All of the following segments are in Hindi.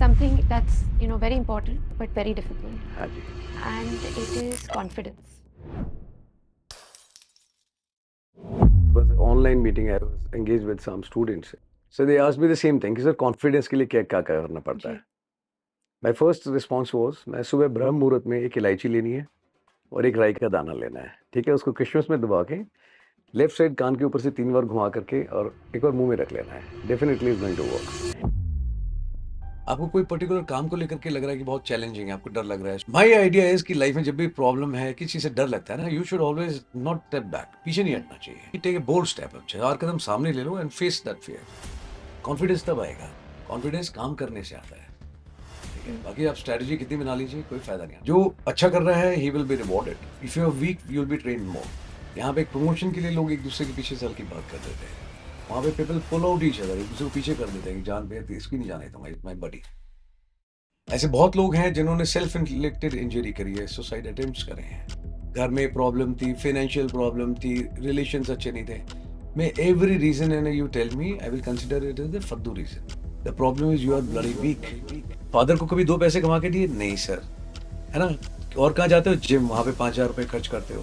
something that's very important but very difficult, हाँ जी. and it is confidence. It was an online meeting. I was engaged with some students. So they asked me the same thing कि सर कॉन्फिडेंस के लिए क्या क्या करना पड़ता है. जी. My first response was मैं सुबह ब्रह्म मुहूर्त में एक इलायची लेनी है और एक राई का दाना लेना है. ठीक है, उसको किशमिश में दबा के लेफ्ट साइड कान के ऊपर से 3 बार घुमा करके और एक बार मुंह में रख लेना है. Definitely is going to work. आपको कोई पर्टिकुलर काम को लेकर के लग रहा है कि बहुत चैलेंजिंग है, आपको डर लग रहा है. माय आइडिया इज कि लाइफ में जब भी प्रॉब्लम है, किसी चीज से डर लगता है ना, you should always not step back. पीछे नहीं हटना चाहिए. Take a bold step. 4 कदम सामने ले लो and face that fear. Confidence तब आएगा. कॉन्फिडेंस काम करने से आता है. ठीक है, बाकी आप स्ट्रेटजी कितनी बना लीजिए, कोई फायदा नहीं. जो अच्छा कर रहा है, he will be rewarded. If you are weak, you will be trained more. यहाँ पे एक प्रमोशन के लिए लोग एक दूसरे के पीछे चल की बात कर देते हैं. वहाँ पे people pull out each other, एक दूसरे को पीछे कर देते हैं कि जान पे इसकी नहीं जाने दूंगा, माय बडी. ऐसे बहुत लोग हैं जिन्होंने सेल्फ इन्फ्लिक्टेड इंजरी करी है, सुसाइड अटेम्प्ट्स करे हैं. घर में प्रॉब्लम थी, फाइनेंशियल प्रॉब्लम थी, रिलेशंस अच्छे नहीं थे. मैं every reason and you tell me, I will consider it is the फद्दू reason. The problem is you are bloody weak. Father को कभी 2 पैसे कमा के दिए? नहीं सर. है ना. और कहाँ जाते हो? जिम. वहाँ पे 5,000 रुपए खर्च करते हो.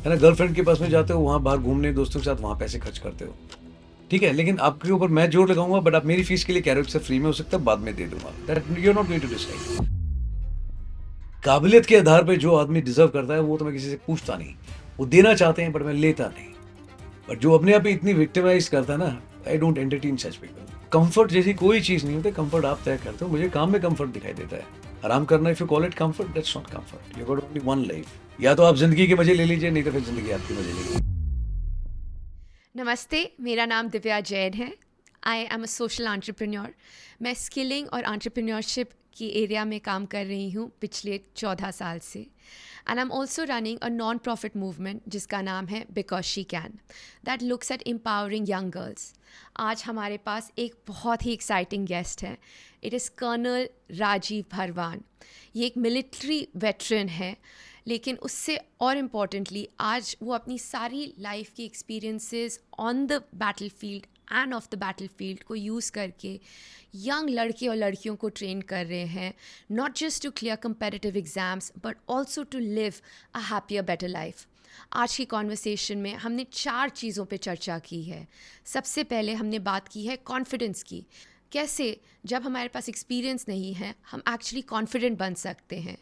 है ना. गर्लफ्रेंड के पास में जाते हो, वहाँ बाहर घूमने दोस्तों के साथ, वहाँ पैसे खर्च करते हो. ठीक है, लेकिन आपके ऊपर मैं जोर लगाऊंगा, बट आप मेरी फीस के लिए कह रहे हो कि फ्री में हो सकता है, बाद में दे दूंगा. That you are not going to decide. काबिलियत के आधार पे जो आदमी डिजर्व करता है वो तो मैं किसी से पूछता नहीं. वो देना चाहते हैं बट मैं लेता नहीं. बट जो अपने आप ही इतनी विक्टिमाइज करता है ना, I don't entertain such people. Comfort जैसी कोई चीज नहीं होती. कंफर्ट आप तय करते हो. मुझे काम में कंफर्ट दिखाई देता है. आराम करना, if you call it comfort, that's not comfort. You got only one life. या तो आप जिंदगी के मजे ले लीजिए, नहीं तो फिर जिंदगी आपके मजे ले लीजिए. नमस्ते, मेरा नाम दिव्या जैन है. I am a social entrepreneur. मैं स्किलिंग और एंटरप्रेन्योरशिप की एरिया में काम कर रही हूँ पिछले 14 साल से. And I am also running a non profit movement जिसका नाम है because she can, that looks at empowering young girls. आज हमारे पास एक बहुत ही एक्साइटिंग गेस्ट है. It is colonel Rajiv Bharwan. ये एक मिलिट्री वेटरन है, लेकिन उससे और इम्पॉर्टेंटली आज वो अपनी सारी लाइफ की experiences on the battle field end of the battle field को यूज़ करके यंग लड़के और लड़कियों को ट्रेन कर रहे हैं, not just to clear competitive exams but also to live a happier better life. आज की कॉन्वर्सेशन में हमने 4 चीज़ों पे चर्चा की है. सबसे पहले हमने बात की है कॉन्फिडेंस की. कैसे जब हमारे पास एक्सपीरियंस नहीं है हम एक्चुअली कॉन्फिडेंट बन सकते हैं.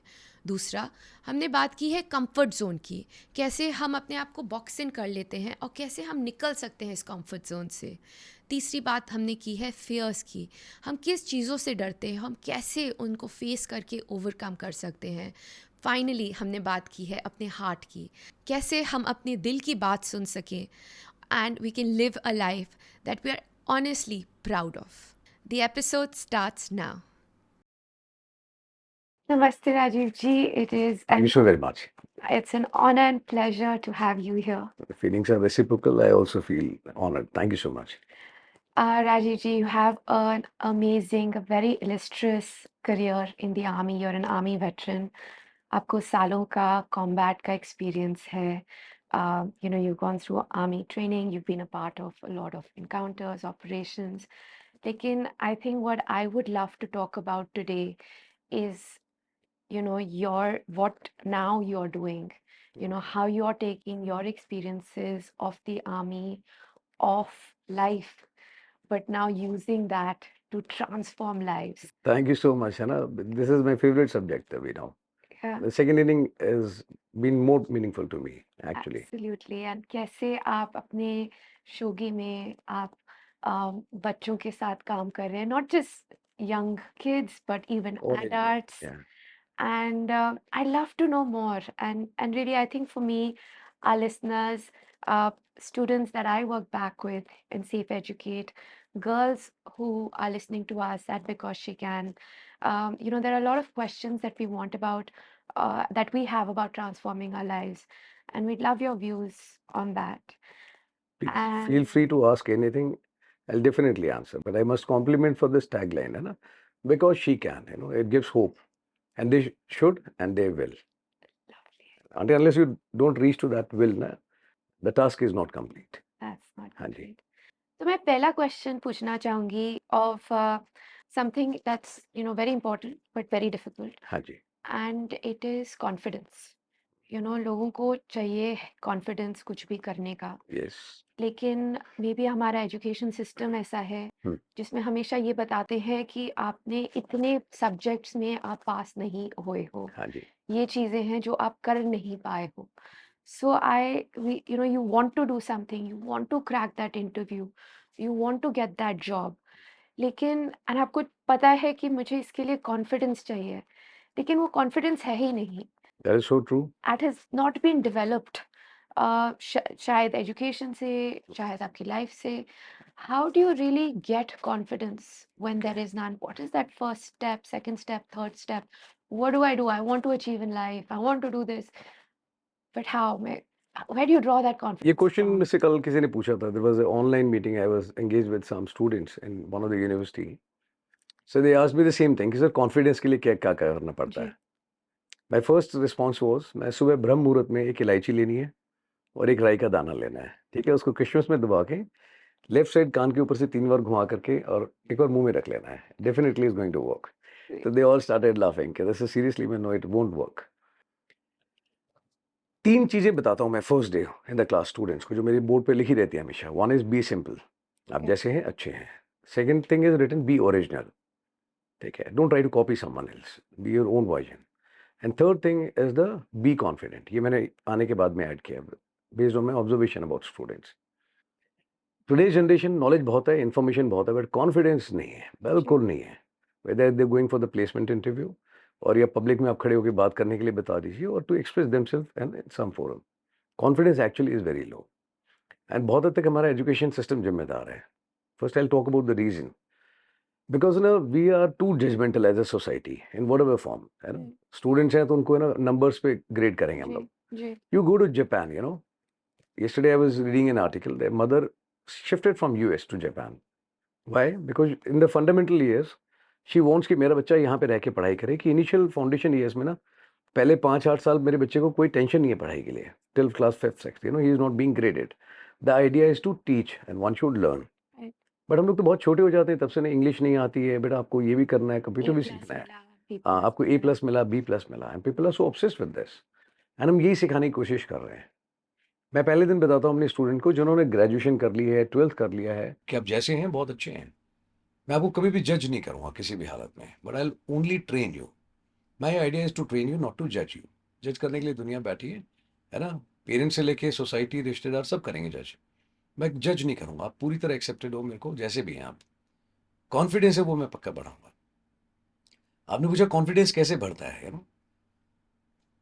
दूसरा, हमने बात की है कंफर्ट जोन की. कैसे हम अपने आप को बॉक्स इन कर लेते हैं और कैसे हम निकल सकते हैं इस कंफर्ट जोन से. तीसरी बात हमने की है फियर्स की. हम किस चीज़ों से डरते हैं, हम कैसे उनको फेस करके ओवरकम कर सकते हैं. फाइनली हमने बात की है अपने हार्ट की. कैसे हम अपने दिल की बात सुन सकें and we can live a life that we are honestly proud of. The episode starts now. Namaste, Rajiv ji. Thank you so very much. It's an honor and pleasure to have you here. The feelings are reciprocal. I also feel honored. Thank you so much. Rajiv ji, you have an amazing, a very illustrious career in the army. You're an army veteran. आपको सालों का combat का experience है. You've gone through army training. You've been a part of a lot of encounters, operations. लेकिन I think what I would love to talk about today is what now you're doing, how you're taking your experiences of the army, of life, but now using that to transform lives. Thank you so much, Hannah. This is my favorite subject, Yeah, The second inning has been more meaningful to me, actually. absolutely. And कैसे आप अपने शोगी में आप बच्चों के साथ काम कर रहे हैं, not just young kids but even All ages. adults. Yeah. And I'd love to know more. And really, I think for me, our listeners, students that I work back with in Safe Educate, girls who are listening to us at Because She Can, there are a lot of questions that we want about, that we have about transforming our lives. And we'd love your views on that. Feel And free to ask anything. I'll definitely answer. But I must compliment for this tagline, because she can, it gives hope. And they should and they will. lovely. Until unless you don't reach to that will, the task is not complete. That's not हाँ जी. complete. तो मैं पहला क्वेश्चन पूछना चाहूँगी of something that's very important but very difficult, हाँ जी, and it is confidence. लोगों को चाहिए कॉन्फिडेंस कुछ भी करने का, यस। लेकिन मे बी हमारा एजुकेशन सिस्टम ऐसा है हुँ, जिसमें हमेशा ये बताते हैं कि आपने इतने सब्जेक्ट्स में आप पास नहीं हुए हो, हाँ जी, ये चीज़ें हैं जो आप कर नहीं पाए हो। सो you want to do something, you want to crack that interview, you want to get that job, लेकिन and आपको पता है कि मुझे इसके लिए कॉन्फिडेंस चाहिए, लेकिन वो कॉन्फिडेंस है ही नहीं। That is so true. That has not been developed, शायद एजुकेशन से, शायद आपकी लाइफ से। How do you really get confidence when there is none? What is that first step, second step, third step? What do I do? I want to achieve in life. I want to do this. But how? Where do you draw that ये confidence क्वेश्चन from? मुझसे कल किसी ने पूछा था। There was a online meeting, I was engaged with some students in one of the university. So they asked me the same thing कि सर कॉन्फिडेंस के लिए क्या-क्या करना पड़ता है? जी, माय फर्स्ट रिस्पॉन्स वाज़, मैं सुबह ब्रह्म मुहूर्त में एक इलायची लेनी है और एक राई का दाना लेना है, ठीक है? उसको किशमिश में दबा के लेफ्ट साइड कान के ऊपर से 3 बार घुमा करके और एक बार मुँह में रख लेना है। Definitely it's going to work. तो दे ऑल स्टार्टेड लाफिंग कि this is seriously man, no it won't work. 3 चीज़ें बताता हूँ मैं first day in the class students को, जो मेरी बोर्ड पे लिखी रहती है हमेशा। वन इज़ बी सिंपल, आप okay, जैसे हैं अच्छे हैं। Second thing is written be original, ठीक है? Don't try to copy someone else, be your own version. And third thing is the be confident. ये मैंने आने के बाद में ऐड किया based on my observation about students. Today's generation knowledge बहुत है, इन्फॉर्मेशन बहुत है, बट कॉन्फिडेंस नहीं है, जी, बिल्कुल नहीं है। Whether they going for the placement interview और या पब्लिक में आप खड़े होके बात करने के लिए बता दीजिए, और to express themselves in some forum. Confidence actually is very low, and बहुत हद तक हमारा एजुकेशन सिस्टम ज़िम्मेदार है। First I will talk about the reason, because ना we are too judgmental as a society in whatever form, है ना? जी, स्टूडेंट्स हैं तो उनको है ना नंबर्स पे ग्रेड करेंगे हम जी, लोग। जी, You go to Japan, you know. Yesterday I was reading an article. Their mother shifted from US to Japan. Why? Because in the fundamental years, she wants कि मेरा बच्चा यहाँ पे रह के पढ़ाई करे, कि इनिशियल फाउंडेशन ईयर्स में ना पहले 5-8 साल मेरे बच्चे को कोई टेंशन नहीं है पढ़ाई के लिए, till class 5th 6th, you know, he is not being graded. The idea is to teach and one should learn. right. But हम लोग तो बहुत छोटे हो जाते हैं, तब से ना इंग्लिश नहीं आती है, बेटा आपको ये भी करना है, कंप्यूटर A भी plus सीखना है। मिला, B हाँ, plus आपको ए मिला। प्लस मिला, बी प्लस मिला, and people are so obsessed with this, and हम यही सिखाने की कोशिश कर रहे हैं। मैं पहले दिन बताता हूँ अपने स्टूडेंट को जिन्होंने ग्रेजुएशन कर ली है, 12th कर लिया है, कि आप जैसे हैं बहुत अच्छे हैं। मैं आपको कभी भी जज नहीं करूँगा किसी भी हालत में, but I will only train you. My idea is to train you, not to जज यू। जज करने के लिए दुनिया बैठी है ना? पेरेंट्स से लेके सोसाइटी, रिश्तेदार सब करेंगे जज। मैं जज नहीं करूँगा, आप पूरी तरह एक्सेप्टेड हो मेरे को जैसे भी हैं आप। कॉन्फिडेंस है वो मैं पक्का बढ़ाऊँगा। आपने पूछा कॉन्फिडेंस कैसे बढ़ता है, you know?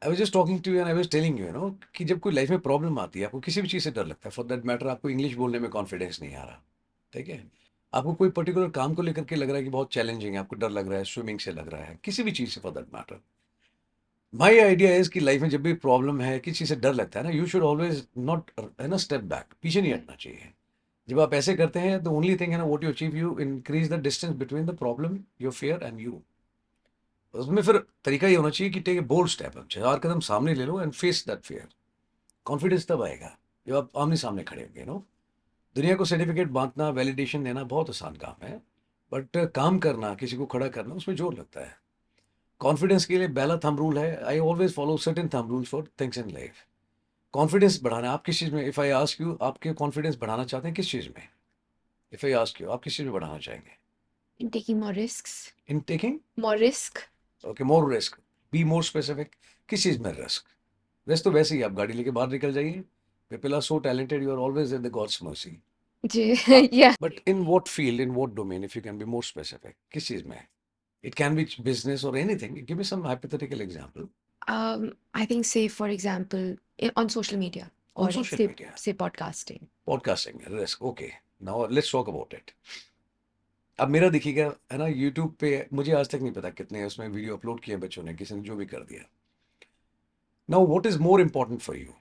I was just talking to you and I was telling you, you know, कि जब कोई लाइफ में प्रॉब्लम आती है, आपको किसी भी चीज़ से डर लगता है, फॉर दैट मैटर आपको इंग्लिश बोलने में कॉन्फिडेंस नहीं आ रहा, ठीक है? आपको कोई पर्टिकुलर काम को लेकर के लग रहा है कि बहुत चैलेंजिंग है, आपको डर लग रहा है, स्विमिंग से लग रहा है, किसी भी चीज़ से for that matter. My idea is कि लाइफ में जब भी प्रॉब्लम है, किसी चीज़ से डर लगता है ना, यू शुड ऑलवेज़ नॉट, है ना, स्टेप बैक, पीछे नहीं हटना चाहिए। जब आप ऐसे करते हैं, द ओनली थिंग है ना, what you achieve, you increase the distance between the problem, your fear and you. उसमें फिर तरीका ये होना चाहिए कि टेक ए बोल्ड स्टेप, 4 कदम सामने ले लो and face that fear. Confidence तब आएगा जब आप आमने-सामने खड़े होंगे, नो? दुनिया को सर्टिफिकेट बाँटना, वैलिडेशन देना बहुत आसान काम है, बट काम करना, किसी को खड़ा करना, उसमें ज़ोर लगता है। कॉन्फिडेंस के लिए पहला थंब रूल है, I always follow certain thumb rules for things in life. Confidence बढ़ाना, आप किस चीज़ में, इफ आई आस्क यू, आपके कॉन्फिडेंस बढ़ाना चाहते हैं किस चीज़ में? इफ आई आस्क यू, आप किस चीज़ में बढ़ाना चाहेंगे? In taking more risks. In taking, More risk. Okay, more risk, B more specific, किस चीज़ में रिस्क? रिस्क तो वैसे ही आप गाड़ी लेके बाहर निकल जाइए, people are so talented, you are always in the God's mercy. जी, हाँ, yeah. But in what field, in what domain, if you can be more specific, किस चीज़ में? इट कैन बी बिज़नेस और anything, give me some hypothetical example. I think, say for example, on social media, on or social say media, say podcasting. Podcasting, risk, okay, now let's talk about it. अब मेरा देखिएगा, है ना, यूट्यूब पे मुझे आज तक नहीं पता कितने उसमें वीडियो अपलोड किए बच्चों ने, किसी ने जो भी कर दिया। Now what is more important for you?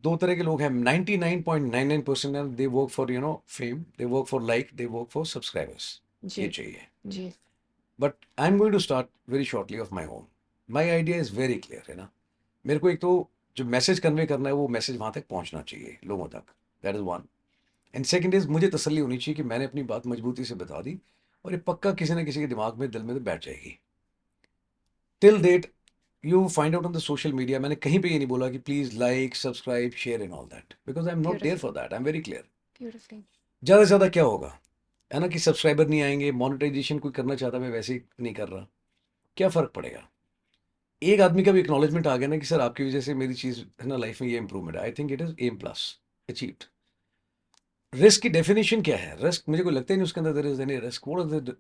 दो तरह के लोग हैं, 99.99% they work for, you know, fame, they work for like, they work for subscribers, ये जी, चाहिए। जी, but I am going to start very shortly of my own. My idea is very clear, है ना? मेरे को एक तो जो मैसेज कन्वे करना है वो मैसेज वहाँ तक पहुँचना चाहिए लोगों तक, that is one. And second is मुझे तसल्ली होनी चाहिए कि मैंने अपनी बात मजबूती से बता दी, और ये पक्का किसी ना किसी के दिमाग में, दिल में तो बैठ जाएगी। Till date you find out on the social media, मैंने कहीं पे ये नहीं बोला कि please like subscribe share and all that, because I am not there for Beautiful. That, I am very clear. Beautiful. ज़्यादा से ज़्यादा क्या होगा, है ना, कि सब्सक्राइबर नहीं आएंगे, मोनेटाइजेशन कोई करना चाहता मैं वैसे ही नहीं कर रहा, क्या फ़र्क पड़ेगा? एक आदमी का भी एक्नॉलेजमेंट आ गया ना कि सर आपकी वजह से मेरी चीज़ है ना, लाइफ में ये इंप्रूवमेंट है, I think it is M plus achieved. Risk की डेफिनेशन क्या है? रिस्क मुझे कोई लगता ही नहीं उसके अंदर there is any risk. What is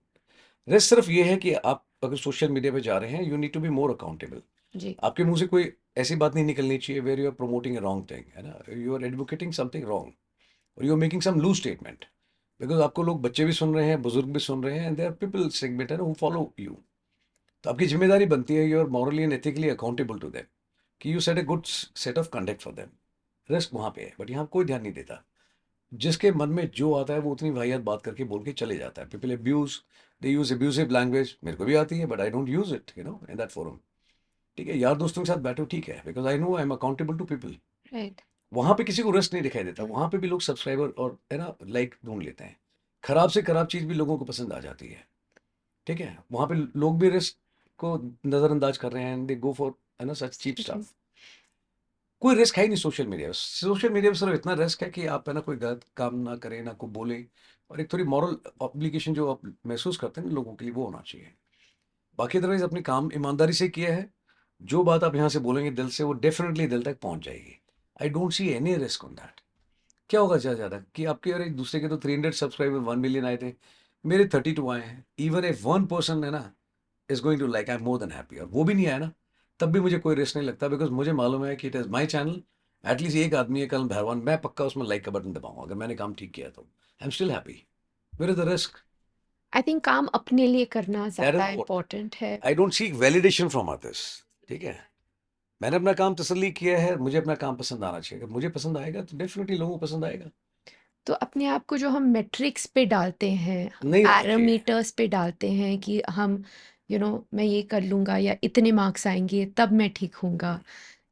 risk? सिर्फ ये है कि आप अगर सोशल मीडिया पे जा रहे हैं, you need to be more accountable. जी. आपके मुंह से कोई ऐसी बात नहीं निकलनी चाहिए where you are promoting a wrong thing, है ना, you are advocating something wrong, और you are making some loose statement, because आपको लोग, बच्चे भी सुन रहे हैं, बुजुर्ग भी सुन रहे हैं, एंड देयर पीपल सेगमेंट है हु फॉलो यू। तो आपकी जिम्मेदारी बनती है, you are morally and ethically accountable to them, कि you set a good set of conduct for them. Risk वहाँ पे है, बट यहाँ कोई ध्यान नहीं देता। जिसके मन में जो आता है वो उतनी वाहियात बात करके बोल के चले जाता है। People abuse, they use abusive language, मेरे को भी आती है, but I don't use it you know in that forum. ठीक है, यार दोस्तों के साथ बैठो ठीक है, because I know I am accountable to people. Right. वहां पे किसी को रिस्क नहीं दिखाई देता, वहां पे भी लोग सब्सक्राइबर और है ना लाइक ढूंढ लेते हैं। खराब से खराब चीज भी लोगों को पसंद आ जाती है। ठीक है, वहां पे लोग भी रिस्क को नजरअंदाज कर रहे हैं, दे गो फॉर है ना सच चीप Absolutely. स्टफ। कोई रिस्क है ही नहीं सोशल मीडिया में। सोशल मीडिया में सिर्फ इतना रिस्क है कि आप है ना कोई गलत काम ना करें, ना कोई बोले, और एक थोड़ी मॉरल ऑब्लिगेशन जो आप महसूस करते हैं ना लोगों के लिए, वो होना चाहिए। बाकी अदरवाइज अपने काम ईमानदारी से किया है, जो बात आप यहाँ से बोलेंगे दिल से, वो डेफिनेटली दिल तक पहुंच जाएगी। I don't see any risk on that. क्या होगा ज़्यादा ज़्यादा कि आपके और एक दूसरे के तो 300 सब्सक्राइबर 1 मिलियन आए थे, मेरे 32 आए हैं। इवन if वन पर्सन है ना is going to like, I am more than happy. और वो भी नहीं आया ना, तब भी मुझे कोई रिस्क नहीं लगता, बिकॉज मुझे मालूम है कि it is my channel. At least एक आदमी है कल भैरवान, मैं पक्का उसमें लाइक का बटन दबाऊंगा अगर मैंने काम ठीक किया तो। I am still happy. Where is the risk? I think काम अपने लिए करना दैट ज़्यादा इज व्हाट इम्पोर्टेंट है. I don't seek validation from others. ठीक है, मैंने अपना काम तसल्ली किया है, मुझे अपना काम पसंद आना चाहिए। अगर मुझे पसंद आएगा तो डेफिनेटली लोगों को पसंद आएगा। तो अपने आप को जो हम मेट्रिक्स पे डालते हैं, नहीं रखना चाहिए। पैरामीटर्स पे डालते हैं कि हम मैं ये कर लूँगा या इतने मार्क्स आएंगे तब मैं ठीक हूँगा.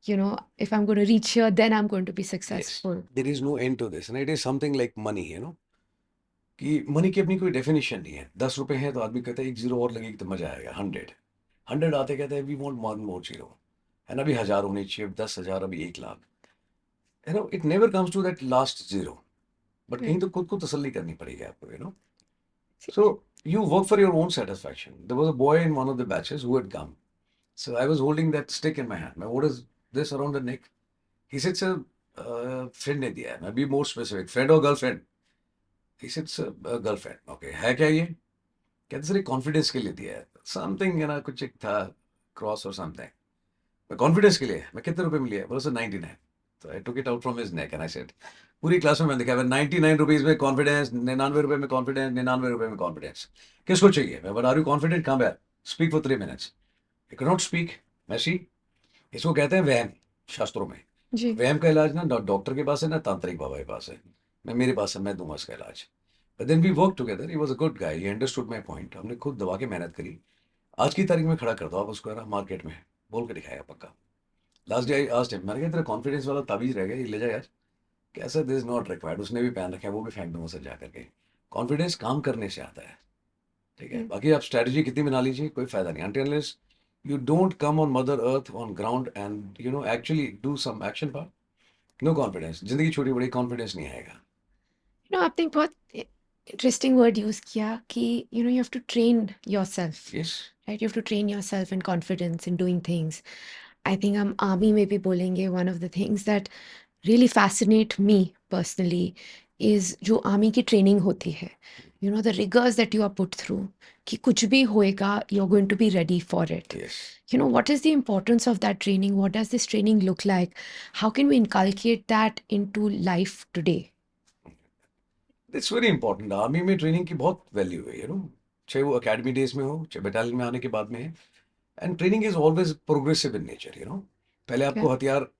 If I'm going to reach here, then I'm going to be yes, successful. There is no end to this, and it is something like money, you know, कि मनी की अपनी कोई डेफिनेशन नहीं है। 10 रुपए है तो आदमी कहता है एक जीरो और लगेगी तो मजा आएगा। 100 आते कहते हैं we want more more zero, है ना, अभी 1000 होनी चाहिए, 10,000, अभी 1 लाख, है ना। It never comes to that last zero, but कहीं Right. तो खुद को तसल्ली करनी पड़ेगी आपको, you know. See. So you work for your own satisfaction. There was a boy in one of the batches who had come, so I was holding that stick in my hand, मैं what is this around the neck, he said sir friend ने दिया है, मैं बी मोर स्पेसिफिक, फ्रेंड और गर्लफ्रेंड? ही सेड सर गर्लफ्रेंड, ओके, है क्या ये? कहते सर कॉन्फिडेंस के लिए दिया है, समथिंग है ना, कुछ एक था क्रॉस और समथिंग। मैं कॉन्फिडेंस के लिए, मैं कितने रुपए में लिया? बोला सर 99। तो I took it out from his neck and I said, पूरी क्लास में मैंने दिखाया, 99 रुपीज में कॉन्फिडेंस, 99 रुपए में कॉन्फिडेंस, 99 रुपए में कॉन्फिडेंस, किसको चाहिए? मैं बता रही हूँ कॉन्फिडेंट कहाँ है? Speak for 3 minutes, you can not speak messy. इसको कहते हैं वहम शास्त्रों में। जी. वहम का इलाज ना डॉक्टर के पास है ना तांत्रिक बाबा के पास है, मैं मेरे पास है, मैं दूंगा इसका इलाज। But then we work together, he was a good guy, he understood my point, हमने खुद दबा के मेहनत करी। आज की तारीख में खड़ा कर दो आप उसको, है ना, मार्केट में बोल के दिखाएगा पक्का। Last day I asked him, मैंने कहा तेरा कॉन्फिडेंस वाला ताबीज रह गया, ये ले जा यार। कैसा, दिस नॉट रिक्वायर्ड, उसने भी पहन रखा है, वो भी फेंक दूंगा सर जा करके। कॉन्फिडेंस काम करने से आता है। ठीक है, Mm. बाकी आप स्ट्रैटेजी कितनी बना लीजिए कोई फायदा नहीं, until unless you don't come on mother earth on ground and you know actually do some action part, no confidence। जिंदगी छोटी बड़ी, कॉन्फिडेंस नहीं आएगा। आपने एक बहुत इंटरेस्टिंग वर्ड यूज़ किया कि you have to train yourself. Yes, right, you have to train yourself in confidence in doing things. I think हम आर्मी में भी बोलेंगे one of the things that really fascinate me personally is जो आर्मी की ट्रेनिंग होती है, the rigors that you are put through, कि कुछ भी होएगा you're going to be ready for it. Yes, What is the importance of that training? What does this training look like? How can we inculcate that into life today? It's very important. Army में ट्रेनिंग की बहुत वैल्यू है, यू नो, चाहे वो अकेडमी डेज में हो, चाहे बटालियन में आने के बाद में है। And training is always progressive in nature, you know. पहले Yeah. आपको हथियार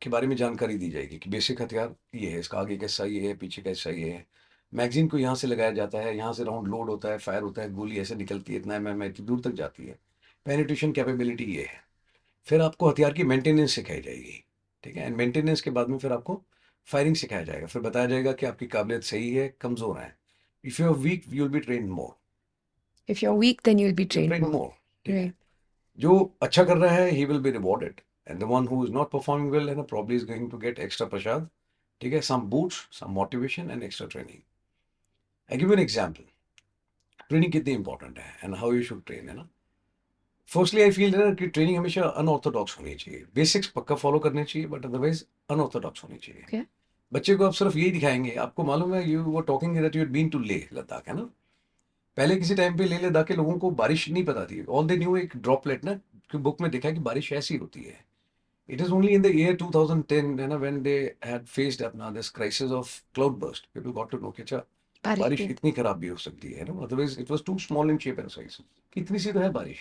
के बारे में जानकारी दी जाएगी कि बेसिक हथियार ये है, इसका आगे का हिस्सा ये है, पीछे का हिस्सा ये है। मैगजीन को यहाँ से लगाया जाता है, यहाँ से राउंड लोड होता है, फायर होता है, गोली ऐसे निकलती है, इतना एमएम इतनी दूर तक जाती है। पेनिट्रेशन कैपेबिलिटी ये है। फिर आपको हथियार की मेंटेनेंस सिखाई जाएगी। ठीक है, एंड मेंटेनेंस के बाद में फिर आपको फायरिंग सिखाया जाएगा, फिर बताया जाएगा कि आपकी काबिलियत सही है, कमज़ोर है। If you are weak you will be train more. If you're weak, then you'll be you trained train more. more, ठीक है? Right. जो अच्छा कर रहा है he will be rewarded, and the one who is not performing well है ना probably is going to get extra prashad, ठीक है? Some boosts, some motivation and extra training. I give you an example. Training कितनी इंपॉर्टेंट है and how you should train, है ना? फर्स्टली आई फील ना कि ट्रेनिंग हमेशा अनऑर्थोडॉक्स होनी चाहिए, बेसिक्स पक्का फॉलो करने चाहिए बट अदरवाइज अनऑर्थोडॉक्स होनी चाहिए। Okay. बच्चे को आप सिर्फ यही दिखाएंगे, आपको मालूम है you were talking that you had been to Leh Ladakh, है ना? पहले किसी टाइम पे लेह लद्दाख के लोगों को बारिश नहीं पता थी, ऑल दे न्यू एक ड्रॉपलेट ना कि बुक में देखा कि बारिश ऐसी होती है। It is only in the year 2010 है ना व्हेन दे हैड फेस्ड अपना this crisis of cloud burst, people got to know कि अच्छा बारिश बारिश भी इतनी खराब भी हो सकती है ना, otherwise it was too small in shape and size, कितनी सी तो है बारिश।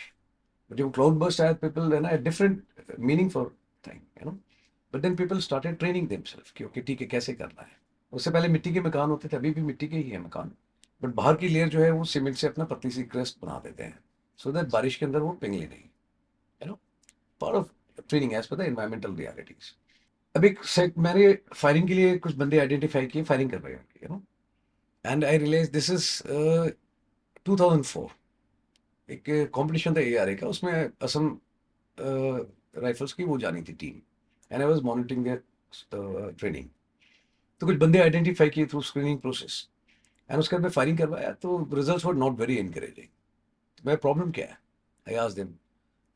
But जब cloud burst आया, people then a different meaning for thing, you know. But then people started training themselves कि ओके ठीक है कैसे करना है। उससे पहले मिट्टी के मकान होते थे, अभी भी मिट्टी के ही है मकान, बट बाहर की लेयर जो है वो सीमेंट से अपना पतली सी क्रस्ट बना देते हैं सो दैट बारिश के अंदर वो पिघले नहीं, you know, part of training as per the environmental realities. अब एक सेट मैंने फायरिंग के लिए कुछ बंदे आइडेंटिफाई किए, फायरिंग कर रहे हैं, you know, and I realise this is 2004। एक कंपटीशन था एआरए का, उसमें असम राइफल्स की वो जानी थी team, and I was monitoring their training. तो कुछ बंदे आइडेंटिफाई किए थ्रू स्क्रीनिंग प्रोसेस, एंड उसके बाद मैं फायरिंग करवाया तो results were not very encouraging. तो मैं प्रॉब्लम क्या है, I asked them,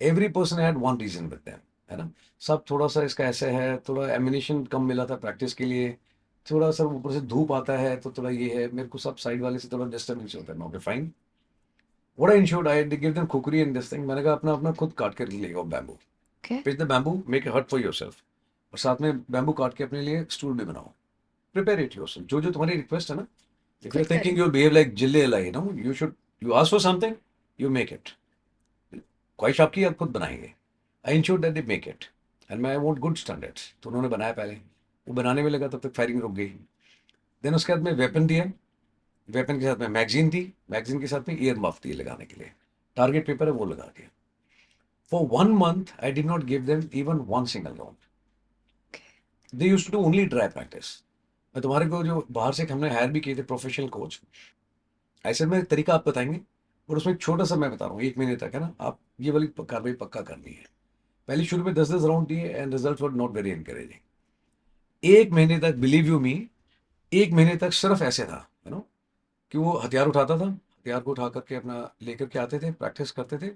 every person had one reason with them, है ना? सब थोड़ा सा इसका ऐसे है, थोड़ा एमिनेशन कम मिला था प्रैक्टिस के लिए, थोड़ा सा ऊपर से धूप आता है तो थोड़ा ये है, मेरे को सब साइड वाले से थोड़ा डिस्टर्बेंस होता है। Okay fine, what I insured I give them cookery and this thing, मैंने कहा अपना अपना खुद काट कर ले bamboo, Okay. Pitch the bamboo, make a हट फॉर योरसेल्फ, और साथ में बैम्बू काट के अपने लिए स्टूल भी बनाओ, प्रिपेयर इट योरसेल्फ, जो जो तुम्हारी रिक्वेस्ट है ना। इफ यू खुद आर थिंकिंग करें। यू विल बिहेव लाइक जिले लाई, no you should, you ask for something, you make it. ख्वाहिश आपकी आप खुद बनाएंगे, I ensure that they make it, and मैं वांट गुड स्टैंडर्ड्स। तो उन्होंने बनाया, पहले वो बनाने में लगा तब तक फायरिंग रुक गई। देन उसके बाद में वेपन दिया, वेपन के साथ में मैगजीन दी, मैगजीन के साथ में ईयर मफ दिए लगाने के लिए, टारगेट पेपर है वो लगा दिया। For 1 month, I did not give them even one single round. They used to do only dry practice. मैं तुम्हारे को जो बाहर से हमने हायर भी किए थे प्रोफेशनल कोच, ऐसे में तरीका आप बताएंगे, और उसमें एक छोटा सा मैं बता रहा हूँ, 1 महीने तक है ना, आप ये वाली कार्रवाई पक्का करनी है। पहले शुरू में 10-10 राउंड दिए and result were not very encouraging. 1 महीने तक, बिलीव यू मी, 1 महीने तक सिर्फ ऐसे था, यू नो, कि वो हथियार उठाता था, हथियार को उठा करके अपना लेकर के आते थे, प्रैक्टिस करते थे,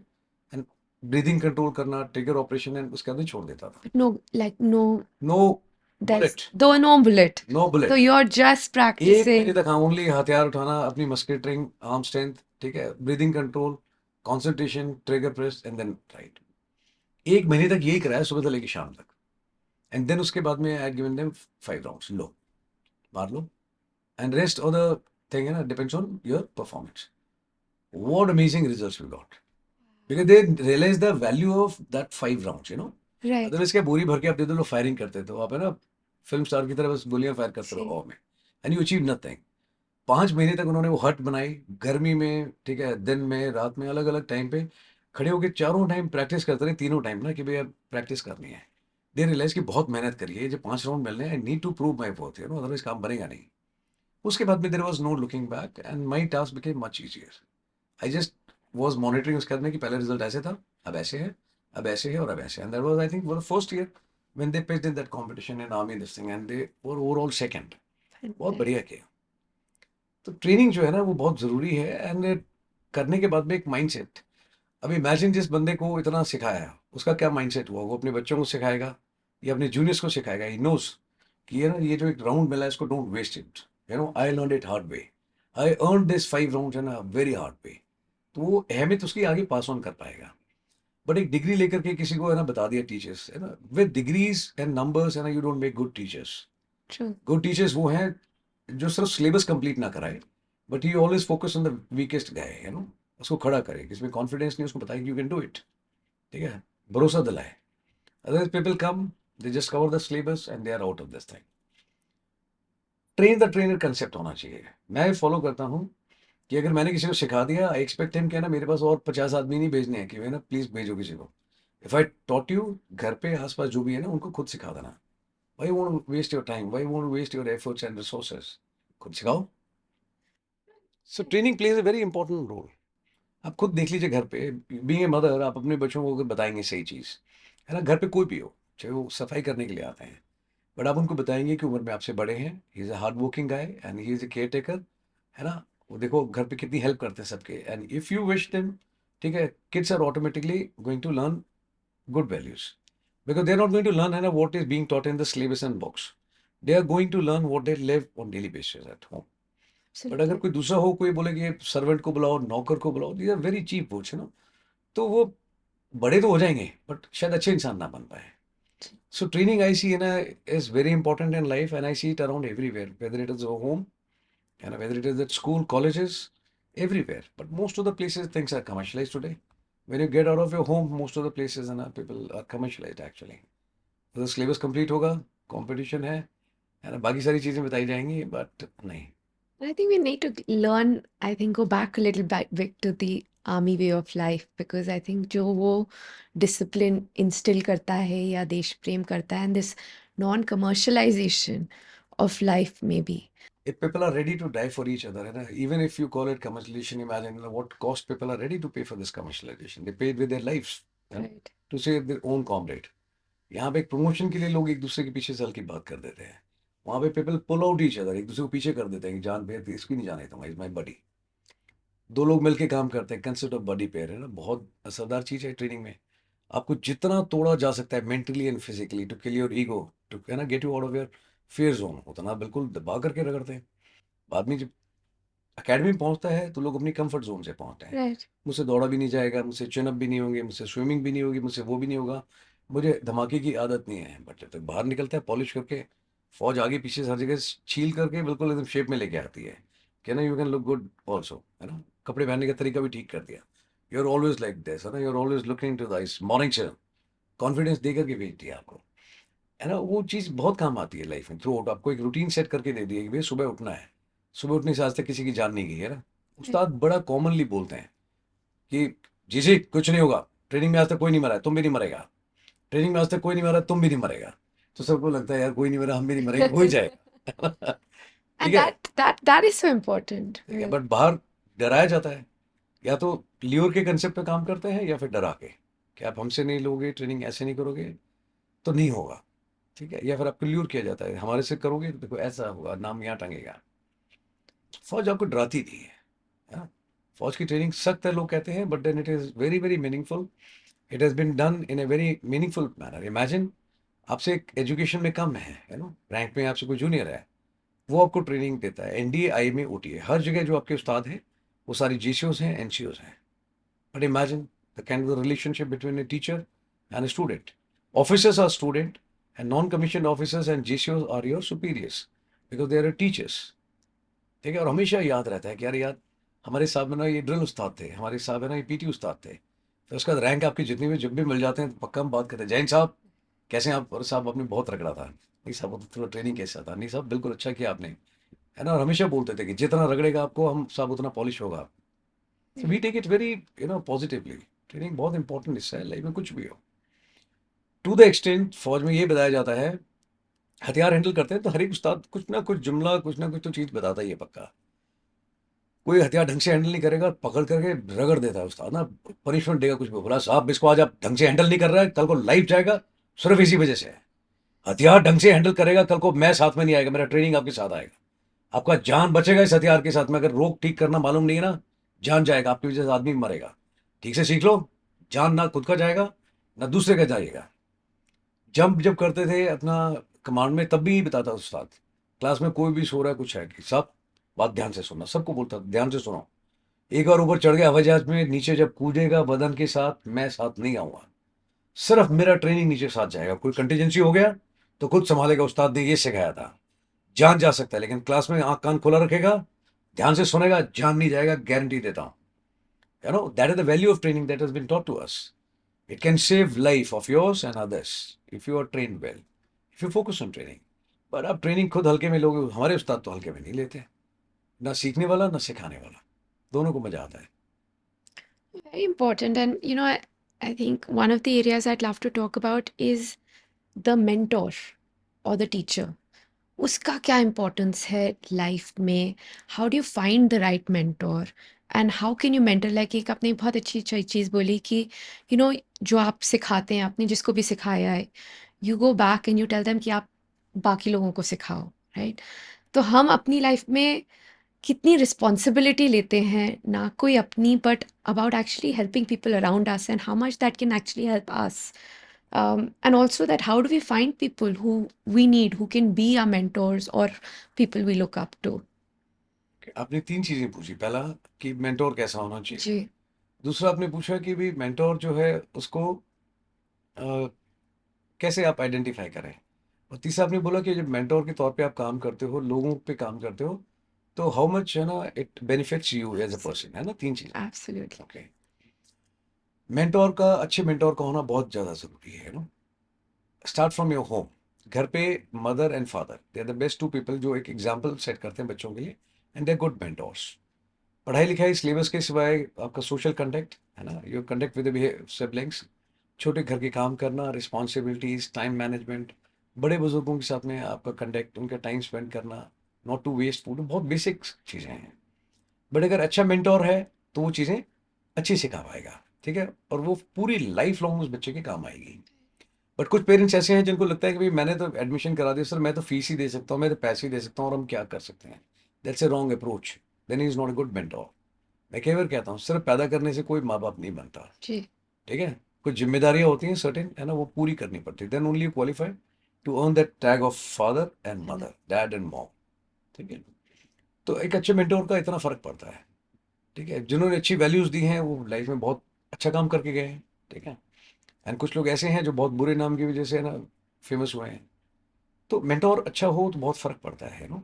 एंड ब्रीदिंग कंट्रोल करना, ट्रिगर ऑपरेशन, एंड उसके बाद में छोड़ देता था। But no, like no, no there's bullet, though no bullet. No So bullet. you're just 1 महीने practicing. तक हाँ ओनली हथियार उठाना, अपनी मस्कुलर ट्रेनिंग, आर्म स्ट्रेंथ, ठीक है, breathing control, concentration, trigger press and then right. 1 महीने तक यही कराया सुबह से लेकर शाम तक, एंड देन उसके बाद में आई गिवन देम 5 राउंड्स, लो मार लो, and rest of the thing है ना depends on your performance. What amazing results we got, because they realise the value of that 5 rounds, you know. Right. Otherwise क्या बोरी भर के आप दे दो, लोग फायरिंग करते तो आप है ना फिल्म स्टार की तरह बस गोलियां फायर करते See. रहो में, एंड यू अचीव नथिंग। 5 महीने तक उन्होंने वो हट बनाई, गर्मी में, ठीक है, दिन में, रात में, अलग अलग टाइम पे खड़े होकर चारों टाइम प्रैक्टिस करते रहे, तीनों टाइम ना, कि भाई अब प्रैक्टिस करनी है। दे रियलाइज कि बहुत मेहनत करिए, जो 5 राउंड मिलने हैं, I need to prove my worth, you know, otherwise काम बनेगा नहीं। उसके बाद में there was no looking back and my task became much easier. I just was monitoring उसके बाद में कि पहले रिजल्ट ऐसे था, अब ऐसे है, अब ऐसे है, और अब ऐसे है, and that was I think for the first year when they pitched in that competition in army this thing, and they were overall second. बहुत Fantastic. बढ़िया किया। तो ट्रेनिंग जो है ना वो बहुत ज़रूरी है, एंड करने के बाद में एक माइंडसेट। अब इमेजिन जिस बंदे को इतना सिखाया उसका क्या माइंडसेट हुआ, वो अपने बच्चों को सिखाएगा या अपने जूनियर्स को सिखाएगा। ही नोज कि ये ना, ये जो एक राउंड मिला है इसको don't waste it, you know, I learn it hard way, I earn this 5 round है ना वेरी हार्ड वे। तो वो अहमियत उसकी आगे पास ऑन कर पाएगा। बट एक डिग्री लेकर के किसी को है ना बता दिया टीचर्स, है ना, विद डिग्रीज एंड नंबर्स है ना, you don't make good teachers. True. Good teachers वो हैं जो सिर्फ सिलेबस कंप्लीट ना कराए, but he always focus on the weakest guy, you know, उसको खड़ा करे, जिसमें कॉन्फिडेंस नहीं, उसको बताए यू कैन डू इट, ठीक है, भरोसा दिलाए। Otherwise people come, they just cover the syllabus and they are out of this thing. Train the trainer concept होना चाहिए। मैं फॉलो करता हूँ कि अगर मैंने किसी को सिखा दिया, आई एक्सपेक्ट हिम कि ना मेरे पास और 50 आदमी नहीं भेजने हैं कि भाई ना प्लीज भेजो किसी को। इफ आई टॉट यू, घर पे आसपास जो भी है ना उनको खुद सिखा देना। Why won't waste your time, why won't waste your efforts and resources, खुद सिखाओ। So training plays a very important role. आप खुद देख लीजिए घर पे, बीइंग ए मदर, आप अपने बच्चों को अगर बताएंगे सही चीज़, है ना, घर पे कोई भी हो, चाहे वो सफाई करने के लिए आते हैं, बट आप उनको बताएंगे कि उम्र में आपसे बड़े हैं, he is a hard working guy and he is a care taker, है ना, वो देखो घर पे कितनी हेल्प करते हैं सबके, and if you wish them, ठीक है, kids are automatically going to learn good values, because they're not going to learn what is being taught in the syllabus and books. They are going to learn what they live on daily basis at home. But अगर Absolutely. कोई दूसरा हो, कोई बोले कि सर्वेंट को बुलाओ, नौकर को बुलाओ, these are very cheap words, है ना, तो वो बड़े तो हो जाएंगे बट शायद अच्छे इंसान ना बन पाए. सो ट्रेनिंग आई सी ना is very important in life, and I see it around everywhere, whether it is home, and whether it is at school, colleges, everywhere. But most of the places things are commercialized today. When you get out of your home, most of the places and people are commercialized actually. तो सिलेबस कंप्लीट होगा, कंपटीशन है ना, बाकी सारी चीज़ें बताई जाएंगी बट नहीं. I think we need to learn, I think, go back a little bit to the army way of life, because I think जो वो discipline instill करता है या देश प्रेम करता है, and this non-commercialization of life maybe. If people are ready to die for each other, है ना, even if you call it commercialization, imagine what cost people are ready to pay for this commercialization. They paid with their lives, है ना, Right. to save their own comrade. यहाँ पे एक प्रमोशन के लिए लोग एक दूसरे के पीछे चल की बात कर देते हैं, वहाँ पे people pull out each other, एक दूसरे को पीछे कर देते हैं कि जान पे इसकी नहीं जाने दूंगा, इज माई बडी. दो लोग मिलके काम करते हैं, कंसेप्ट ऑफ बडी पेयर, है ना, बहुत असरदार चीज़ है ट्रेनिंग में. आपको जितना तोड़ा जा सकता है mentally and physically to kill your ego, to, है ना, get you out of your fear zone, उतना बिल्कुल दबा करके रगड़ते हैं. बाद में जब अकेडमी में पहुंचता है तो लोग अपनी कंफर्ट जोन से पहुंचते हैं. Right. मुझसे दौड़ा भी नहीं जाएगा, मुझसे चिनअप भी नहीं होंगे, मुझसे स्विमिंग भी नहीं होगी, मुझसे वो भी नहीं होगा, मुझे धमाके की आदत नहीं है. बट जब तक बाहर निकलता है पॉलिश करके, फौज आगे पीछे हर जगह छील करके बिल्कुल एकदम शेप में लेके आती है कि ना, you can look good also, है ना, कपड़े पहनने का तरीका भी ठीक कर दिया, you are always like this, है ना, you are always looking to the morning से कॉन्फिडेंस दे करके भेज दिया आपको, है ना, वो चीज़ बहुत काम आती है लाइफ में थ्रू आउट. आपको एक रूटीन सेट करके दे दिया कि भाई सुबह उठना है, सुबह उठने से आज तक किसी की जान नहीं गई, है ना. Right. उस्ताद बड़ा कॉमनली बोलते हैं कि जी जी कुछ नहीं होगा, ट्रेनिंग में आज तक कोई नहीं मरा है, तुम भी नहीं मरेगा, ट्रेनिंग में आज तक कोई नहीं मरा, तुम भी नहीं मरेगा. तो सबको लगता है यार कोई नहीं मरा, हम भी नहीं मरेंगे, हो ही जाएगा. ठीक And है, that is so important. ठीक है, Right. बट बाहर डराया जाता है, या तो ल्योर के कंसेप्ट पे काम करते हैं या फिर डरा के कि आप हमसे नहीं लोगे ट्रेनिंग, ऐसे नहीं करोगे तो नहीं होगा, ठीक है, या फिर आपको ल्योर किया जाता है हमारे से करोगे तो देखो ऐसा होगा, नाम यहाँ टंगेगा. फौज आपको डराती नहीं है ना? फौज की ट्रेनिंग सख्त है लोग कहते हैं, but then it is very very meaningful. It has been done in a very meaningful manner. Imagine आपसे एक एजुकेशन में कम है ना, रैंक में आपसे कोई जूनियर है, वो आपको ट्रेनिंग देता है. एनडीए, आईएमए, ओटीए, हर जगह जो आपके उस्ताद हैं वो सारी जीसीओज हैं, एनसीओज हैं. But imagine the kind of relationship between a teacher and a student. Officers are student and non commission officers and जीसीओज are your superiors because they are teachers. ठीक है, और हमेशा याद रहता है कि यार हमारे साहब है ना ये ड्रिल उस्ताद थे, हमारे साहब है ना ये पीटी उस्ताद थे. फिर उसका रैंक आपकी जितनी भी जब भी मिल जाते हैं तो पक्का हम बात करते हैं, जैन साहब कैसे हैं आप, और साहब आपने बहुत रगड़ा था, नहीं साहब वो तो थोड़ा ट्रेनिंग कैसा था, नहीं साहब बिल्कुल अच्छा किया आपने, है ना. और हमेशा बोलते थे कि जितना रगड़ेगा आपको हम साहब उतना पॉलिश होगा. So we take it very positively. Training बहुत इंपॉर्टेंट हिस्सा है लाइफ में, कुछ भी हो. टू द एक्सटेंट फौज में ये बताया जाता है, हथियार हैंडल करते हैं तो हर एक उस्ताद कुछ ना कुछ जुमला, कुछ ना कुछ तो चीज़ बताता ही है पक्का. कोई हथियार ढंग से हैंडल नहीं करेगा, पकड़ करके रगड़ देता है उस्ताद ना, पनिशमेंट देगा. कुछ भी बोला साहब इसको आज आप ढंग से हैंडल नहीं कर रहा है, कल को लाइफ जाएगा सिर्फ इसी वजह से है. हथियार ढंग से हैंडल करेगा, कल को मैं साथ में नहीं आएगा, मेरा ट्रेनिंग आपके साथ आएगा, आपका जान बचेगा इस हथियार के साथ में. अगर रोक ठीक करना मालूम नहीं है ना, जान जाएगा, आपकी वजह से आदमी मरेगा. ठीक से सीख लो, जान ना खुद का जाएगा ना दूसरे का जाएगा. जंप जब करते थे अपना कमांड में तब भी बताता उस्ताद, क्लास में कोई भी सो रहा है कुछ है कि सब बात ध्यान से सुनना, सबको बोलता ध्यान से सुनो. एक बार ऊपर चढ़ गया हवाई जहाज में, नीचे जब कूदेगा बदन के साथ, मैं साथ नहीं आऊंगा, सिर्फ मेरा ट्रेनिंग नीचे साथ जाएगा. कोई कंटीजेंसी हो गया तो खुद संभालेगा, उस्ताद ने ये सिखाया था. जान जा सकता है लेकिन क्लास में आंख कान खुला रखेगा, ध्यान से सुनेगा, जान नहीं जाएगा, गारंटी देता हूं. That is the value of training that has been taught to us. It can save life of yours and others if you are train well, if you focus on training. पर आप ट्रेनिंग खुद हल्के में लोगे, हमारे उस्ताद तो हल्के में नहीं लेते, ना सीखने वाला ना सिखाने वाला, दोनों को मजा आता है. Very important. And I think one of the areas I'd love to talk about is the mentor or the teacher. उसका क्या importance है life में? How do you find the right mentor? And how can you mentor, like एक आपने बहुत अच्छी चीज़ बोली कि जो आप सिखाते हैं, आपने जिसको भी सिखाया है, you go back and you tell them कि आप बाकी लोगों को सिखाओ, राइट? तो हम अपनी लाइफ में कितनी रिस्पॉन्सिबिलिटी लेते हैं, ना कोई अपनी, but about actually helping people around us and how much that can actually help us, and also that how do we find people who we need, who can be our mentors or people we look up to. आपने तीन चीजें पूछी। पहला कि मेंटोर कैसा होना चाहिए, जी। दूसरा आपने पूछा कि भी मेंटोर जो है उसको कैसे आप आइडेंटिफाई करें, और तीसरा आपने बोला कि जब मेंटोर के तौर पे आप काम करते हो, लोगों पे काम करते हो, तो हाउ मच है ना it benefits you as a person, है ना, तीन चीजें। Absolutely. ओके। मेंटोर का, अच्छे मेंटोर का होना बहुत ज़्यादा ज़रूरी है ना। Start from your home. घर पे mother and father, they are the best to people जो एक एग्जाम्पल सेट करते हैं बच्चों के लिए, and they are good mentors. पढ़ाई लिखाई सिलेबस के सिवाय आपका सोशल कंडक्ट है ना, योर कंडक्ट विद सिबलिंग्स, छोटे घर के काम करना, रिस्पॉन्सिबिलिटीज, टाइम मैनेजमेंट, बड़े बुजुर्गों के साथ में आपका कंडक्ट, उनका टाइम स्पेंड करना, नॉट टू वेस्ट फूड, बहुत बेसिक चीज़ें हैं। बट अगर अच्छा मेंटोर है तो वो चीज़ें अच्छी सिखा पाएगा, ठीक है, और वो पूरी लाइफ लॉन्ग उस बच्चे के काम आएगी। बट कुछ पेरेंट्स ऐसे हैं जिनको लगता है कि भाई मैंने तो एडमिशन करा दिया सर, मैं तो फीस ही दे सकता हूँ, मैं तो पैसे ही दे सकता हूँ, और हम क्या कर सकते हैं। That's a wrong approach. Then is not a good mentor. मैं कई बार कहता हूँ सिर्फ पैदा करने से कोई माँ बाप नहीं बनता, जी। ठीक है, कुछ जिम्मेदारियां होती हैं सर्टेन, है ना, वो पूरी करनी पड़ती है, then only you qualify to earn that tag of father and mother, dad and mom, ठीक है। तो एक अच्छे मेंटोर का इतना फर्क पड़ता है, ठीक है, जिन्होंने अच्छी वैल्यूज दी हैं वो लाइफ में बहुत अच्छा काम करके गए हैं, ठीक है। एंड कुछ लोग ऐसे हैं जो बहुत बुरे नाम की वजह से ना फेमस हुए हैं। तो मेंटोर अच्छा हो तो बहुत फर्क पड़ता है ना।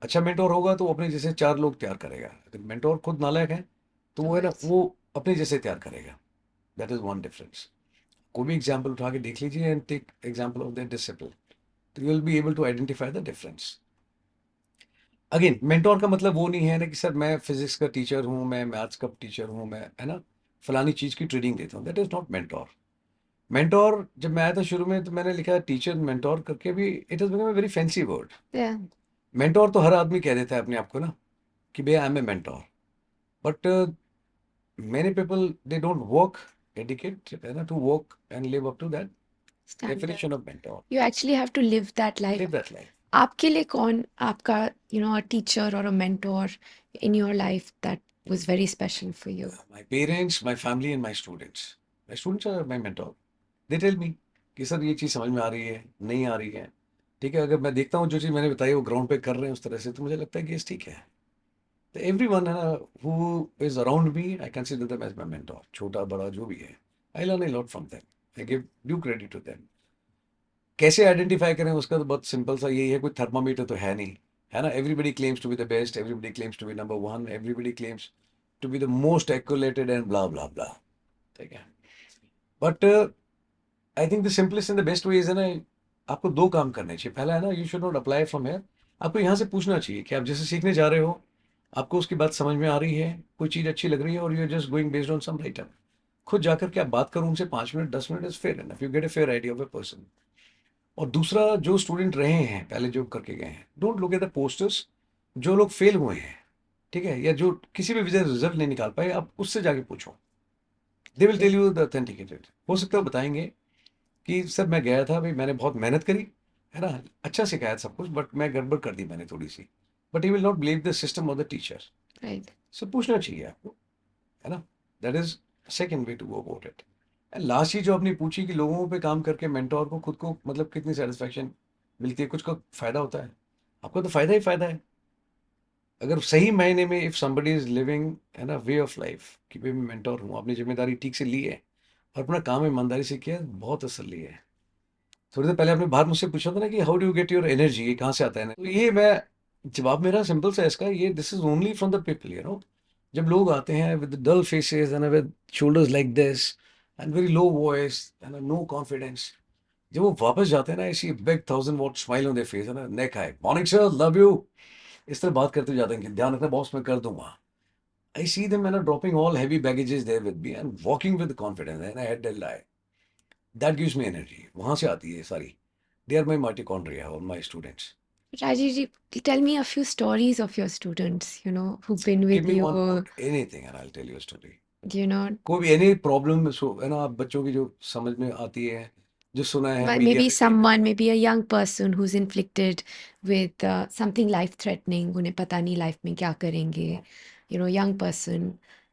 अच्छा मेंटोर होगा तो वो अपने जैसे चार लोग तैयार करेगा। अगर मेंटोर खुद नालायक है तो तो वो है ना, बस। वो अपने जैसे तैयार करेगा। That is one difference. कोई भी एग्जाम्पल उठा के देख लीजिए and take example of that disciple, तो you will be able to identify the difference. Again mentor का मतलब वो नहीं है ना कि सर मैं फिजिक्स का टीचर हूँ, मैं मैथ्स का टीचर हूँ, मैं है ना फलानी चीज़ की ट्रेनिंग देता हूँ, that is not mentor. Mentor जब मैं आया था शुरू में तो मैंने लिखा टीचर मेंटोर करके भी, it is become a very fancy word. Yeah. Mentor तो हर आदमी कह देता है अपने आप को ना कि भैया I am a mentor, but many people they don't work adequate है ना to work and live up to that Standard. Definition of mentor. You actually have to live that life. Live that life. आपके लिए कौन आपका, a teacher or a mentor in your life that was very special for you? My parents, my family and my students are my mentor. They tell me कि सर ये चीज़ समझ में आ रही है, नहीं आ रही है, ठीक है, अगर मैं देखता हूँ जो चीज़ मैंने बताई वो ग्राउंड पे कर रहे हैं उस तरह से, तो मुझे लगता है कि ये ठीक है। तो एवरीवन है ना who is around me, I consider them as my mentor, छोटा बड़ा जो भी है, I learn a lot from them, I give due credit to them. कैसे आइडेंटिफाई करें उसका तो बहुत सिंपल सा यही है, कोई थर्मामीटर तो है नहीं, है ना। Everybody claims to be the best, everybody claims to be number one, everybody claims to be the most accoladed and blah blah blah, ठीक है। But I think the simplest and the best way is है ना, आपको दो काम करने चाहिए। पहला है ना, you should not apply from here. आपको यहाँ से पूछना चाहिए कि आप जैसे सीखने जा रहे हो, आपको उसकी बात समझ में आ रही है, कोई चीज़ अच्छी लग रही है, और you are just going based on some writer. खुद जाकर के आप बात करो उनसे 5 minute 10 minute, is fair enough, you get a fair idea of a person. और दूसरा, जो स्टूडेंट रहे हैं पहले जो करके गए हैं, don't look at the posters. जो लोग फेल हुए हैं, ठीक है, या जो किसी भी वजह से रिजल्ट नहीं निकाल पाए, आप उससे जाके पूछो, they will tell you the authenticated. हो सकता है वो बताएंगे कि सर मैं गया था भाई, मैंने बहुत मेहनत करी, है ना, अच्छा सिखाया सब कुछ, बट मैं गड़बड़ कर दी मैंने थोड़ी सी। But he will not blame the system और द टीचर। Right. सो पूछना चाहिए आपको, है ना। That is second way to go about it. And last चीज जो आपने पूछी कि लोगों पे काम करके मेंटोर को खुद को मतलब कितनी सेटिस्फैक्शन मिलती है, कुछ का फायदा होता है, आपको तो फायदा ही फायदा है। अगर सही मायने में इफ समबडी इज लिविंग है ना वे ऑफ लाइफ कि भाई मैं मेंटोर हूँ, अपनी जिम्मेदारी ठीक से ली है और अपना काम ईमानदारी से किया है, बहुत असर लिया है। थोड़ी देर पहले आपने बाहर मुझसे पूछा था ना कि how do you get your energy, ये कहाँ से आता है, तो ये मैं जवाब मेरा सिंपल सा है इसका, ये this is only from the people, you know. जब लोग आते हैं with dull faces and with shoulders like this and very low voice and no confidence, जब वो वापस जाते हैं ना, ऐसी big 1000 watt smile on their face, है ना, neck high, morning sir, love you, इस तरह बात करते जाते हैं कि ध्यान रखना बॉस मैं कर दूंगा। I see them man dropping all heavy baggages there with me and walking with confidence and head held high. That gives me energy, वहां से आती है सारी। दे आर माई माइटोकॉन्ड्रिया और my students. Rajiv ji, tell me a few stories of your students, who've been give with me one you, anything and I will tell you story. you know, कोई भी एनी प्रॉब्लम है ना, आप बच्चों की जो समझ में आती है, जो सुना है मीडिया maybe में कहीं पे। someone, maybe a young person who's inflicted with something life-threatening, उन्हें पता नहीं life में क्या करेंगे, young person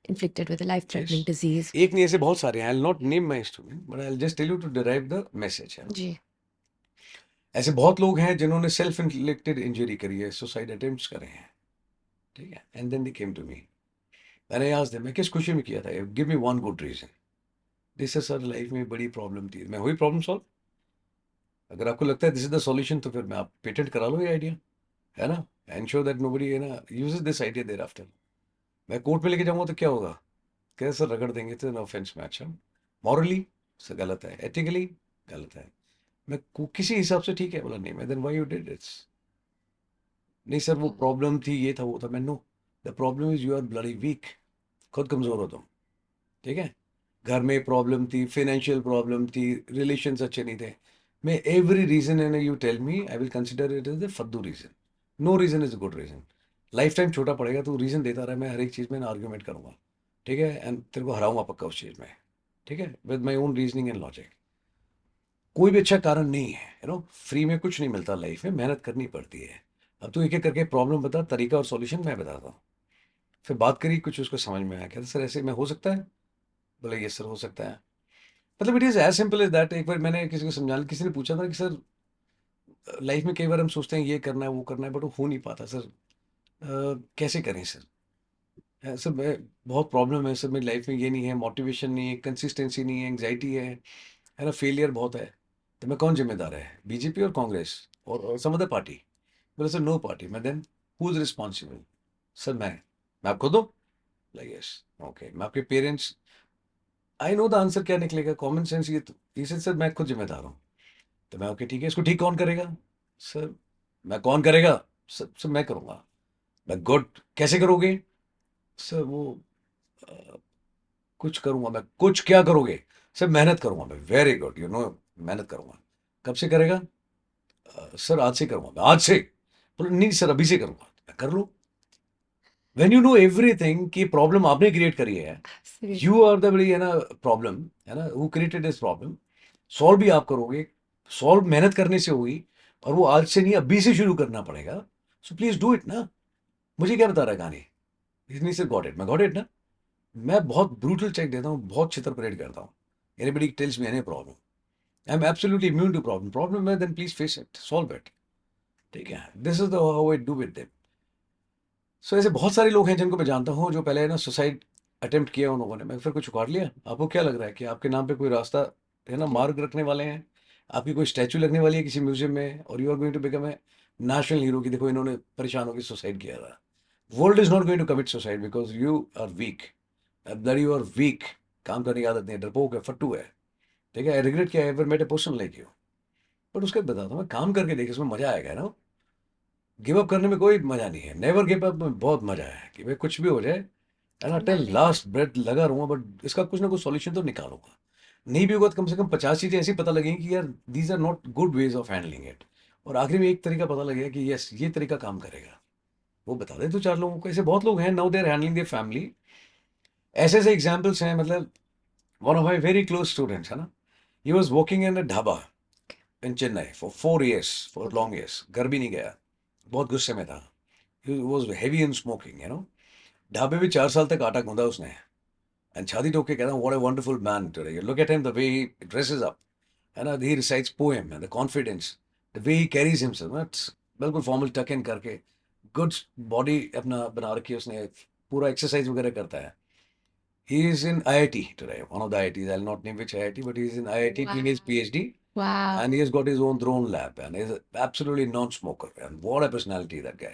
inflicted with a yes, life-threatening disease. एक नहीं, ऐसे बहुत सारे हैं। I will not name my student but I will just tell you to derive the message है। जी, ऐसे बहुत लोग हैं जिन्होंने सेल्फ इन्फ्लिक्टेड इंजरी करी है, सुसाइड अटेम्प्ट्स करे हैं, ठीक है, and then they came to me. मैंने आज दिन मैं किस खुशी में किया था, give me one good reason. This is sir life में बड़ी प्रॉब्लम थी, मैं हुई प्रॉब्लम सॉल्व। अगर आपको लगता है दिस इज द सॉल्यूशन तो फिर मैं आप पेटेंट करा लो ये आइडिया, है ना, एंश्योर दैट नोबडी है ना uses this idea thereafter. मैं कोर्ट में लेके जाऊंगा तो क्या होगा, कैसे सर रगड़ देंगे तो नो ऑफेंस में। अच्छा, मॉरली सर गलत है, एथिकली गलत है, मैं किसी हिसाब से ठीक है बोला, नहीं मैं, then why you did it's. नहीं सर वो प्रॉब्लम थी, ये था वो था, मैं no, the problem is you are bloody weak, खुद कमजोर हो तुम, ठीक है। घर में प्रॉब्लम थी, फाइनेंशियल प्रॉब्लम थी, रिलेशंस अच्छे नहीं थे, मैं every reason and you tell me I will consider it is the फद्दू reason. No reason is a good reason. Lifetime छोटा पड़ेगा तो रीजन देता रहा, मैं हर एक चीज़ में आर्ग्यूमेंट करूंगा, ठीक है, एंड तेरे को हराऊंगा पक्का उस चीज़ में, ठीक है, with my own reasoning and logic. कोई भी अच्छा कारण नहीं है, फ्री में कुछ नहीं मिलता लाइफ में, मेहनत करनी पड़ती है। अब तू एक एक करके प्रॉब्लम बता, तरीका और सॉल्यूशन मैं बताता हूँ। फिर बात करी, कुछ उसको समझ में आया, कहता सर ऐसे में हो सकता है, बोले ये सर हो सकता है। मतलब it is as simple as that. एक बार मैंने किसी को समझाने, किसी ने पूछा था कि सर लाइफ में कई बार हम सोचते हैं ये करना है वो करना है बट वो हो नहीं पाता सर, कैसे करें सर। सर मैं, बहुत प्रॉब्लम है सर मेरी लाइफ में, ये नहीं है, मोटिवेशन नहीं है, कंसिस्टेंसी नहीं है, एंग्जाइटी है ना, फेलियर बहुत है। तो मैं कौन जिम्मेदार है, बीजेपी और कांग्रेस और सम अदर पार्टी। बोले सर नो पार्टी। मैं then who is responsible. Sir मैं आप खुद हूँ। लाइक यस, ओके, मैं आपके parents, I know the answer क्या निकलेगा, कॉमन सेंस ये तो, ये सर मैं खुद जिम्मेदार हूँ। तो मैं ओके ठीक है, इसको ठीक कौन करेगा। सर मैं, कौन करेगा, सर मैं करूँगा। मैं गुड, कैसे करोगे। सर वो अ, कुछ करूँगा मैं, कुछ क्या करोगे। सर मेहनत करूँगा मैं, वेरी गुड, मेहनत करूँगा। कब से करेगा। सर आज से करूँगा मैं, आज से। बोले नहीं सर अभी से करूँगा। मैं कर लूँ। वेन यू नो एवरीथिंग कि प्रॉब्लम आपने क्रिएट करी है, absolutely. यू आर द बड़ी है ना प्रॉब्लम, है ना, who created this problem. Solve भी आप करोगे, सॉल्व मेहनत करने से होगी, और वो आज से नहीं अभी से शुरू करना पड़ेगा। सो प्लीज डू इट ना। मुझे क्या बता रहा है कहानी, इतनी से गॉट इट, मैं गॉट इट ना। मैं बहुत ब्रूटल चेक देता हूँ, बहुत छितर परेड करता हूँ। Anybody tells me any problem, I am absolutely immune to problem. Problem है then please face it, solve it, ठीक है। This is the how I do with them. So ऐसे बहुत सारे लोग हैं जिनको मैं जानता हूँ जो पहले ना सुसाइड अटेम्प्ट किया उन लोगों ने, मैं फिर कुछ उखाड़ लिया। आपको क्या लग रहा है कि आपके नाम पे कोई रास्ता, है ना, मार्ग रखने वाले हैं, आपकी कोई स्टैचू लगने वाली है किसी म्यूजियम में, और you are going to become a national hero की देखो इन्होंने परेशान होकर सुसाइड किया था। World is not going to commit suicide because you are weak, that you are weak, काम करने की आदत नहीं है, डरपोक है, फट्टू है, ठीक है। रिग्रेट किया है, फिर met a person like you, but उसके बाद बताता हूँ मैं, काम करके देखिए उसमें मजा आएगा ना। गिव अप करने में कोई मजा नहीं है, नेवर गिव अप में बहुत मजा है कि भाई कुछ भी हो जाए, है ना, करना टिल रहेगा। लास्ट ब्रेथ लगा रहूंगा, बट इसका कुछ ना कुछ सॉल्यूशन तो निकालूंगा। नहीं भी होगा तो कम से कम 50 चीजें ऐसी पता लगेंगी कि यार these are not good ways of handling it, और आखिरी में एक तरीका पता लगेगा कि यस ये तरीका काम करेगा। वो बता दे तो चार लोगों को। ऐसे बहुत लोग हैं, now they are handling their family. ऐसे ऐसे एग्जाम्पल्स हैं, मतलब one of my very close students, है ना, he was working in a dhaba in Chennai for 4 years, for Okay. Long years, घर भी नहीं गया, बहुत गुस्से में था, he was heavy in smoking, ढाबे में 4 साल तक आटा गूंदा उसने, एंड छाती ठोक के कहता हूँ what a wonderful man today, you look at him, the way he dresses up, है ना, he recites poem and the confidence, the way he carries himself, बिल्कुल फॉर्मल टक इन करके, गुड बॉडी अपना बना रखी है उसने, पूरा एक्सरसाइज वगैरह करता है। ही is in IIT today, one of the IITs, I'll not name which IIT, but he is in IIT doing his Wow. PhD, Wow. and he has got his own drone lab, and he's absolutely non-smoker, and what a personality that guy।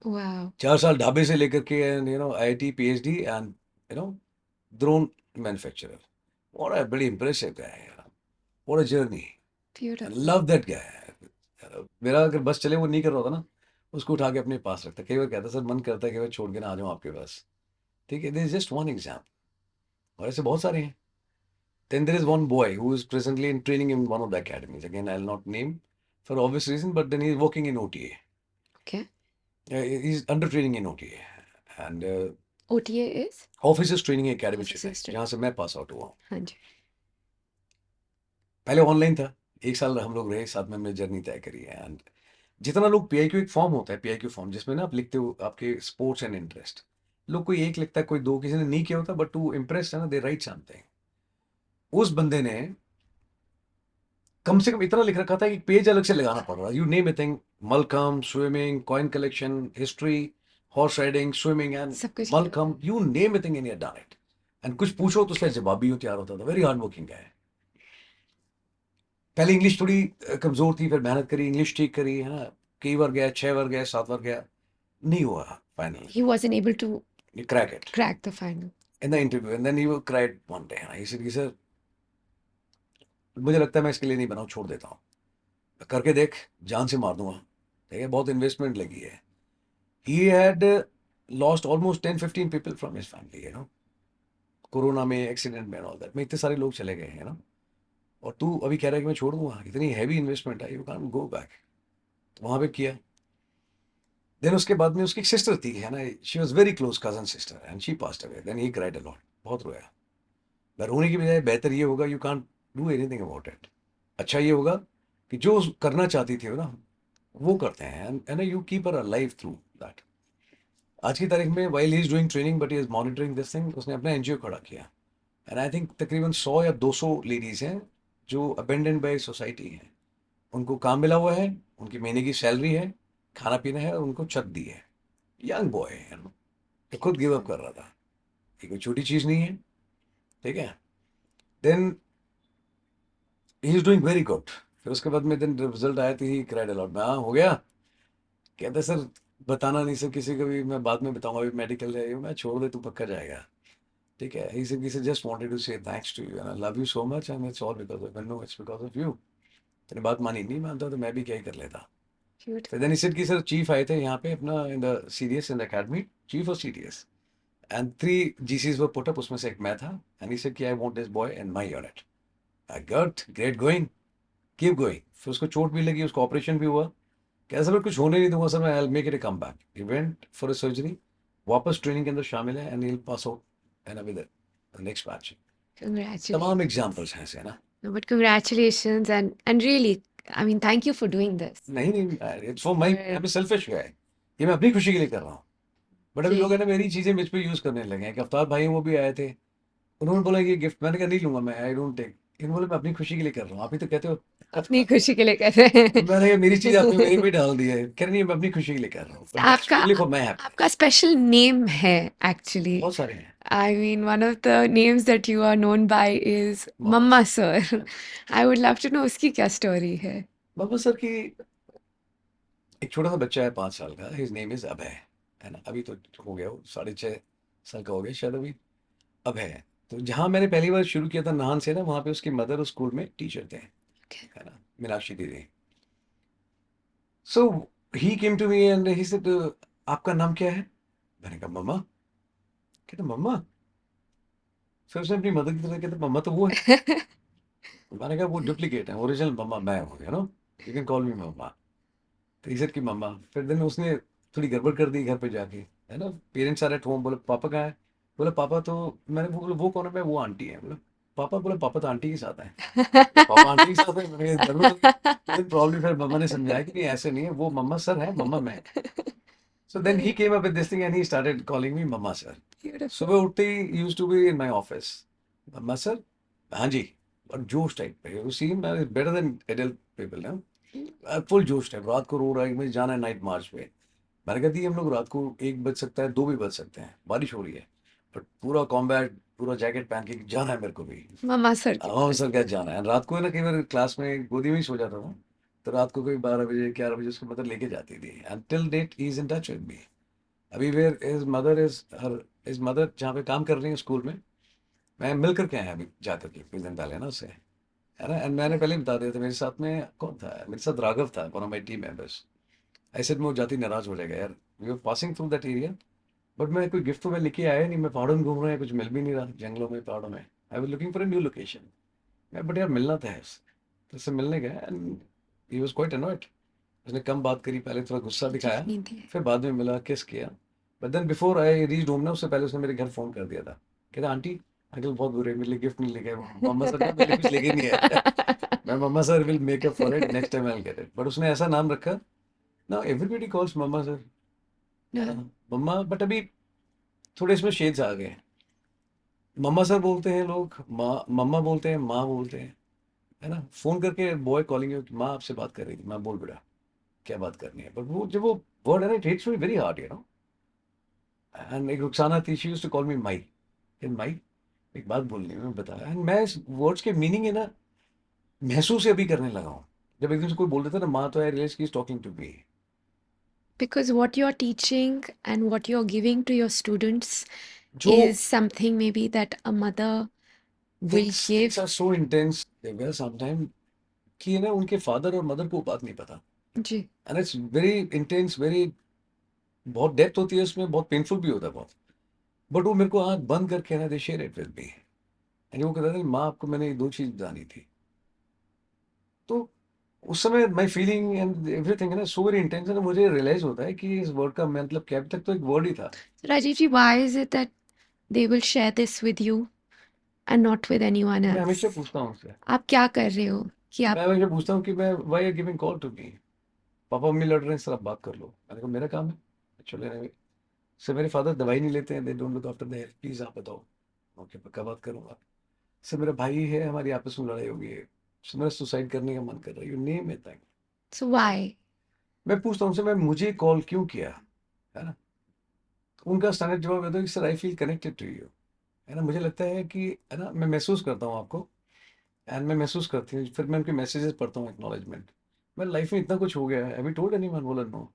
Wow. 4 साल ढाबे से लेकर के, and IIT PhD, and drone manufacturer. What a बड़ी impressive guy, what a journey, I Beautiful. love that guy। मेरा अगर बस चले वो नहीं कर रहा होता ना, उसको उठा के अपने पास रखता, कई बार कहता सर मन करता है कि मैं छोड़ के ना आ जाऊँ आपके पास, ठीक है। This is just one example, और ऐसे बहुत सारे हैं। Then there is one boy who is presently in training in one of the academies. Again, I'll not name for obvious reason, but then he is working in OTA. Okay. He's under training in OTA and OTA is? Officers Training Academy Officers Chennai, Training. जहाँ से मैं पास आउट हुआ हूँ। हाँ जी. पहले ऑनलाइन था, 1 साल हम लोग रहे साथ में, हमने जर्नी तय करी है। एंड जितना लोग पीआईक्यू, एक फॉर्म होता है पीआईक्यू फॉर्म, जिसमें ना आप लिखते हो आपके स्पोर्ट्स एंड इंटरेस्ट। लोग कोई एक लिखता है, कोई दो, किसी ने नहीं किया होता, बट टू इम्प्रेस है ना, दे राइट समथिंग। उस बंदे ने कम से कम इतना लिख रखा था कि पेज अलग से लगाना पड़ रहा। You name a thing, mallakhamb, swimming, coin collection, history, horse riding, swimming and सब कुछ किया. Mallakhamb, you name a thing and he had done it. And कुछ पूछो तो उसका जवाब भी तैयार होता था। वेरी हार्ड वर्किंग है। पहले इंग्लिश थोड़ी कमजोर थी, फिर मेहनत करी, इंग्लिश ठीक करी, है ना। कई बार गया, 6 बार गया, 7 बार गया, नहीं हुआ final. He wasn't able to You crack it crack the final. in the interview and then he cried one day. He said, sir, मुझे लगता है मैं इसके लिए नहीं बना हूँ, छोड़ देता हूँ। करके देख, जान से मार दूंगा। ठीक है, बहुत इन्वेस्टमेंट लगी है। He had lost almost 10-15 people from his family, you know. Corona में, एक्सीडेंट में, ऑल दैट में इतने सारे लोग चले गए हैं ना। और तू अभी कह रहा है कि मैं छोड़ दूंगा, इतनी हैवी इन्वेस्टमेंट है, यू कांट गो बैक। तो वहां पे किया। देन उसके बाद में उसकी एक सिस्टर थी, है ना, she was very close cousin sister and she passed away. Then he cried a lot, बहुत रोया। पर रोने की बजाय बेहतर ये होगा, you can't do anything about it. अच्छा ये होगा कि जो करना चाहती थी ना, वो करते हैं, and you keep her life through that. आज की तारीख में while he is doing training but he is monitoring this thing, उसने अपना एनजीओ खड़ा किया। एंड आई थिंक तकरीबन 100 या 200 लेडीज हैं जो अबेंडन बाय सोसाइटी हैं। उनको काम मिला हुआ है, उनकी महीने की सैलरी है, खाना पीना है, और उनको छत दी है। यंग बॉय है, तो खुद गिव अप कर रहा था। ये कोई छोटी चीज नहीं है। ठीक है। Then he is doing very good. फिर उसके बाद में दिन रिजल्ट आया तो ही क्राइड अ लॉट। मैं, हाँ हो गया। कहते सर बताना नहीं सर किसी को भी, मैं बाद में बताऊंगा, अभी मेडिकल है। मैं, छोड़ दे, तू पक्का जाएगा। ठीक है। ही said just wanted to say thanks to you and I love you so much and it's all because of, no it's because of you। तेरी बात मानी, नहीं मानता तो मैं भी क्या ही कर लेता। फिर देन ही said कि सर चीफ आए थे यहाँ पे अपना in the CDS in the academy, chief of CDS, and 3 GCs were put up, उसमें से एक मैं था। एंड ही said कि I want this boy in my unit. I got great going, keep going. फिर उसको चोट भी लगी, उसको ऑपरेशन भी हुआ। कैसा सर कुछ होने नहीं दूंगा सर, मैं I make it A come back. He went for a surgery, वापस ट्रेनिंग के अंदर शामिल है and he will pass out and with the next batch. Congratulations. तमाम एग्जांपल्स हैं ऐसे ना। No, but congratulations and really, I mean, thank you for doing this. नहीं नहीं, it's for my, I am selfish guy. ये मैं अपनी खुशी के लिए कर रहा हूँ। बट अभी लोग है ना मेरी चीजें मुझ पे यूज करने लगे हैं। कि अफ्ताब भाई वो भी आए थे, उन्होंने बोला ये गिफ्ट, मैंने कहा नहीं लूंगा मैं, आई डोंट टेक। इन्होंने बोला मैं अपनी खुशी के लिए कर रहा हूँ, आप ही तो कहते हो। अपनी खुशी के लिए कर रहे हैं. मैंने कहा मेरी चीज आपने मेरे पे डाल दी है। कह रही नहीं मैं अपनी खुशी के लिए कर रहा हूँ, आपका ओनली फॉर माई हैप्पी। आपका स्पेशल नेम है एक्चुअली. बहुत सारे हैं। I mean, one of the names that you are known by is Mamma Sir. I would love to know उसकी क्या story है. बाबा सर की एक छोटा सा बच्चा है 5 साल का, हिज नेम इज अभय, है ना। अभी तो हो गया, वो 6.5 साल का हो गया शायद अभी। अभय, तो जहाँ मैंने पहली बार शुरू किया था नाहन से ना, वहाँ पे उसकी मदर उस स्कूल में टीचर थे, है ना, मीनाक्षी दीदी। So he came to me and he said आपका नाम क्या है? मैंने कहा मम्मा। कहते मम्मा? फिर उसने अपनी मदर की तरह, कहते मम्मा तो वो है। मैंने कहा वो डुप्लीकेट है, ओरिजिनल मम्मा मैं हूँ, you know, you can call me mamma. तो ही सेड की मम्मा। फिर दिन उसने थोड़ी गड़बड़ कर दी घर पे जाके, है ना। पेरेंट्स आर एट होम, बोले पापा कहाँ है? बोले पापा तो, मैंने बोला वो कौन है? मैं, वो आंटी है। बोले पापा? बोले पापा तो आंटी के साथ है। पापा आंटी के साथ है? मैंने कहा, गड़बड़ हो गई। प्रॉब्लम। फिर मम्मा ने समझाया कि नहीं ऐसे नहीं है, वो मम्मा सर है, मम्मा मैं। So then he came up with this thing and he started calling me Mama sir. Beautiful. सुबह उठते ही used to be in my office. Mama sir, हाँ जी, और जोश टाइप पे। You see, मैं better than adult people ना, फुल जोश टाइप। रात को रो रहा है, मुझे जाना है नाइट मार्च पे। मैंने कहा दी हम लोग रात को 1 बज सकता है, 2 भी बज सकते हैं, बारिश हो रही है, बट पूरा कॉम्बैट, पूरा जैकेट पहन के जाना है मेरे को भी। Mamma Sir. हाँ सर क्या जाना है। रात को है ना, कई बार क्लास में गोदी में ही सो जाता था, तो रात को कोई 12 बजे 11 बजे उसको मदर लेके जाती थी। And till date he is in touch with me. अभी वेयर हिज मदर जहाँ पे काम कर रही है स्कूल में, मैं मिल करके आया अभी जाकर के कुछ दिन पहले ना उससे, है ना। एंड मैंने पहले ही बता दिया था, मेरे साथ में कौन था, मेरे साथ राघव था, one of my team members. ऐसे में वो जाती नाराज हो जाएगा यार, we were passing through that area, but मैं कोई गिफ्ट तो मैं लेके आया नहीं, मैं पहाड़ों में घूम रहा है, कुछ मिल भी नहीं रहा जंगलों में, पहाड़ों में। I was looking for a new location. मैं, बट यार मिलना था है। तो उससे मिलने गया and he was quite annoyed. उसने कम बात करी, पहले थोड़ा गुस्सा दिखाया, गिफ्ट नहीं दिए। फिर बाद में मिला, किस किया। But then before I reach home ना, उससे पहले उसने मेरे घर फ़ोन कर दिया था। कहता आंटी अंकल बहुत बुरे हैं, मेरे लिए गिफ्ट नहीं लेके आए। मम्मा सर ना मेरे लिए कुछ लेके नहीं आए। मैं mamma sir will make up for it, next time I will get it. But उसने ऐसा नाम रखा, now everybody calls mamma sir, है ना, मम्मा। बट अभी थोड़े इसमें शेड्स आ गए हैं। मम्मा सर बोलते हैं लोग, माँ मम्मा बोलते हैं, माँ बोलते हैं, है ना। फ़ोन करके बॉय कॉलिंग यू, माँ आपसे बात कर रही थी, मैं बोल बेटा क्या बात करनी है। बट वो जब वो वर्ड है ना, it hits me very hard, you know. And एक रुखसाना थी, she used to call me माई। इन माई, एक बात बोलनी है, मैं बताया। एंड मैं इस वर्ड्स के मीनिंग है ना, महसूस अभी करने लगा हूँ। जब एकदम से कोई बोल देता है ना माँ, तो आई रियलाइज की is talking to me. Because what you're teaching and what you're giving to your students जो is something maybe that a mother will things give. Are so intense Divya sometime, कि ना उनके फादर और मदर को बात नहीं पता। जी। And it's very intense, very, बहुत डेप्थ होती है उसमें, बहुत पेनफुल भी होता है बहुत। बट वो मेरे को आंख बंद करके ना, they share it with me. And वो कहता था माँ आपको मैंने ये दो चीज बतानी थी। तो उस समय माई फीलिंग एंड एवरीथिंग है ना, सो वेरी इंटेंस है ना, मुझे रियलाइज होता है कि इस वर्ड का मतलब क्या, अभी तक तो एक वर्ड ही था। So Rajiv ji, why is it that they will share this with you and not with anyone मैं else? हमेशा पूछता हूँ उससे, आप क्या कर रहे हो कि मैं आप हमेशा पूछता हूँ कि मैं why are giving call to me, पापा मम्मी लड़ रहे हैं सर, आप बात कर लो। मैंने कहा मेरा काम है, चले रहे। सर मेरे फादर दवाई नहीं लेते हैं, they don't look after their, please आप बताओ। ओके पक्का बात करूंगा। सर मेरा भाई है, हमारी आपस में लड़ाई हो गई है, सर मेरा सुसाइड करने का मन कर रहा है, you name it thing. so why? मैं पूछता हूँ उनसे, मैं मुझे कॉल क्यों किया, है ना। तो उनका स्टैंडर्ड जवाब होता है कि sir I feel connected to you, है ना। मुझे लगता है कि, है ना, मैं महसूस करता हूँ आपको। एंड मैं महसूस करती हूँ, फिर मैं उनके मैसेजेस पढ़ता हूँ, एक्नॉलेजमेंट। मेरी लाइफ में इतना कुछ हो गया है, अभी टोल्ड एनीवन, बोला no.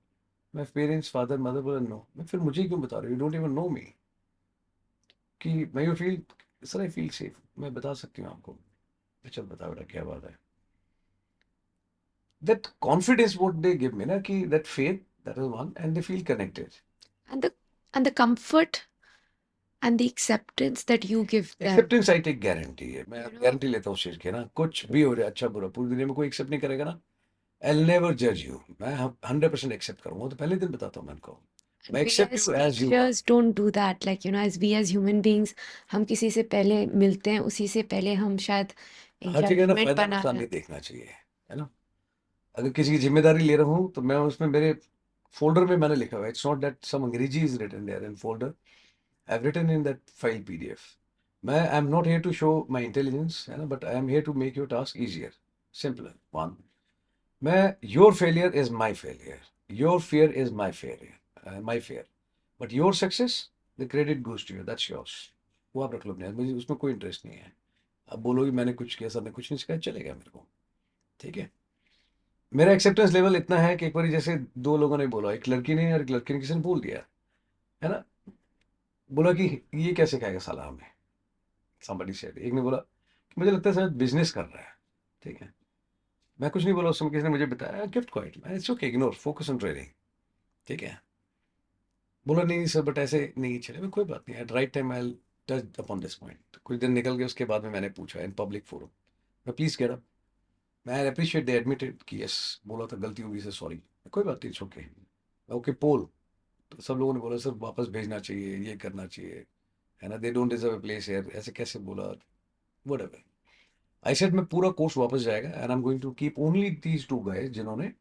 My parents, father mother, बोला नो। मैं फिर मुझे क्यों बता रहे हो, you don't even know me. कि मैं you feel, sir I feel safe, मैं बता सकती हूँ आपको। चल बता बेटा क्या बात है। That confidence what they give me ना, कि that faith, that is one, and they feel connected. And the comfort and the acceptance that you give them. Acceptance I take guarantee है, मैं You know, गारंटी लेता हूँ उस चीज की ना, कुछ भी हो जाए अच्छा बुरा, पूरी दुनिया में कोई एक्सेप्ट नहीं करेगा ना, आई नेवर जज यू, मैं 100% एक्सेप्ट करूंगा। तो पहले दिन बताता हूँ मैं उनको, and मैं we accept as you as you are. teachers don't do that. Like, you know, as we as human beings, हम किसी से पहले मिलते हैं, उसी से पहले हम शायद एक हर जगह ना जजमेंट फायदा बना नुकसान नहीं लेते देखना चाहिए, है ना। अगर किसी की जिम्मेदारी ले रहा हूँ तो मैं उसमें, मेरे फोल्डर में मैंने लिखा हुआ है, इट्स नॉट दैट सम अंग्रेजी is written there in folder, I have written in that file PDF. मैं I am not here to show my intelligence, है ना, but I am here to make your task easier, simple one. मैं, your failure is my failure, your fear is my failure, my fear, but your success, the credit goes to you, that's yours. वो आप रख लो अपने, मुझे उसमें कोई इंटरेस्ट नहीं है। अब बोलोगे मैंने कुछ किया, सर ने कुछ नहीं सिखाया, चलेगा मेरे को, ठीक है। मेरा एक्सेप्टेंस लेवल इतना है कि एक बार जैसे दो लोगों ने बोला, एक लड़की ने और एक लड़के ने, किसी ने बोल दिया, है ना, बोला कि ये क्या सिखाएगा साला हमें, somebody said। एक ने बोला कि मुझे लगता है शायद बिजनेस कर रहा है, ठीक है। मैं कुछ नहीं बोला, उस समय किसी ने मुझे बताया, गिफ्ट क्वाइट, मैं it's okay, ignore, focus on trading, ठीक है। बोला नहीं सर बट ऐसे नहीं चले, मैं कोई बात नहीं, at right time I touch upon this point. कुछ दिन निकल गए, उसके बाद में मैंने पूछा इन पब्लिक फोरम, मैं प्लीज गेट अप, मैं अप्रिशिएट दे एडमिटेड कि यस बोला था, गलती होगी सर, सॉरी, कोई बात नहीं, इट्स ओके। ओके पोल, तो सब लोगों ने बोला सर वापस भेजना चाहिए, ये करना चाहिए, है ना, they don't deserve a place here, ऐसे कैसे बोला, व्हाटएवर। आई सेड मैं पूरा कोर्स वापस जाएगा, and I am going to keep only these two guys जिन्होंने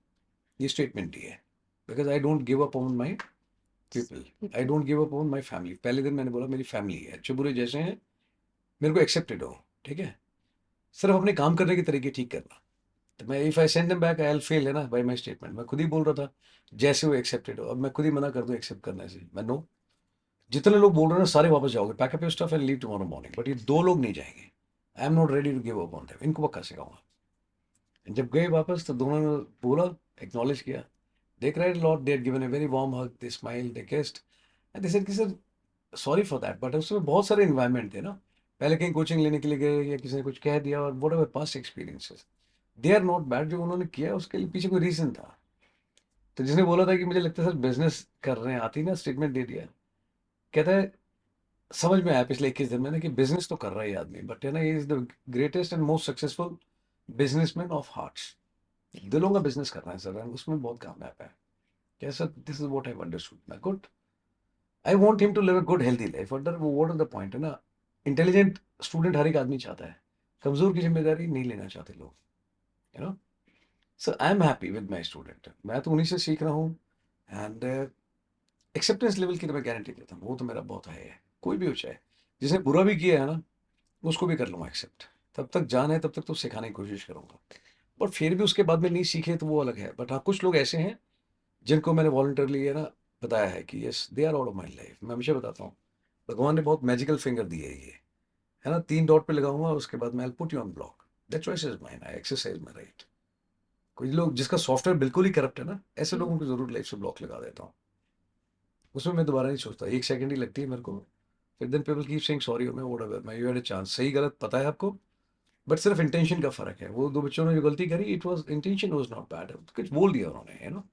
ये स्टेटमेंट दी है, because I don't give up on my people, I people. Don't give up on my family. पहले दिन मैंने बोला मेरी फैमिली है, अच्छे बुरे जैसे हैं, मेरे को एक्सेप्टेड हो, ठीक है। सिर्फ अपने काम करने के तरीके ठीक करना। तो मैं, if I send them back I will fail, है ना, बाय माई स्टेटमेंट। मैं खुद ही बोल रहा था जैसे वो एक्सेप्टेड हो, अब मैं खुद ही मना कर दूं एक्सेप्ट करने से, मैं नो। जितने लोग बोल रहे हैं ना सारे वापस जाओगे, pack up your stuff and leave tomorrow morning, but ये दो लोग नहीं जाएंगे, I am not ready to give up on them, इनको पक्का सिखाऊंगा। जब गए वापस तो दोनों ने बोला, एक्नॉलेज किया, they cried lot, they had given a very warm hug, they smiled, they kissed, and they said कि sir sorry for that, but उसमें बहुत सारे इन्वायरमेंट थे ना, पहले कहीं कोचिंग लेने के लिए गए या किसी ने कुछ कह दिया, और whatever past experiences, they are not bad, जो उन्होंने किया उसके लिए पीछे कोई रीजन था। तो जिसने बोला था कि मुझे लगता है सर बिजनेस कर रहे हैं, आती ना स्टेटमेंट दे दिया, कहता है समझ में आया पिछले 21 दिन में ना कि बिजनेस तो कर रहा है ये आदमी, बट है ना, he is the greatest and most successful businessman of hearts, दिलों का बिजनेस करना है सर, उसमें बहुत कामयाब है। क्या sir, this is what I understood. मैं good, I want him to live a good healthy life. और वो व्हाट इज द पॉइंट है ना, इंटेलिजेंट स्टूडेंट हर एक आदमी चाहता है, कमजोर की जिम्मेदारी नहीं लेना चाहते लोग, you know. So I am happy with my student, मैं तो उन्हीं से सीख रहा हूँ। एंड एक्सेप्टेंस लेवल की तो मैं गारंटी देता हूँ, वो तो मेरा बहुत हाई है। कोई भी हो चाहे, जिसने बुरा भी किया है ना, उसको भी कर लूँगा एक्सेप्ट। तब तक जान है तब तक तो सिखाने की कोशिश करूंगा। पर फिर भी उसके बाद में नहीं सीखे तो वो अलग है। बट हाँ, कुछ लोग ऐसे हैं जिनको मैंने वॉलंटरली है ना बताया है कि yes they are out of my life. मैं हमेशा बताता हूँ, भगवान ने बहुत मैजिकल फिंगर दी है ये, है ना, 3 डॉट पे लगाऊंगा उसके बाद मैं put you on block. That choice is mine, I exercise my right. कुछ लोग जिसका सॉफ्टवेयर बिल्कुल ही करप्ट है ना, ऐसे लोगों को जरूर लाइफ से ब्लॉक लगा देता हूँ। उसमें मैं दोबारा नहीं सोचता, 1 सेकंड ही लगती है मेरे को। फिर then people keep saying sorry, मैं व्हाटएवर, मैं यू हैड अ चांस, सही गलत पता है आपको। बट सिर्फ इंटेंशन का फर्क है। वो 2 बच्चों ने जो गलती करी, it was intention was not bad, कुछ बोल दिया उन्होंने, यू नो।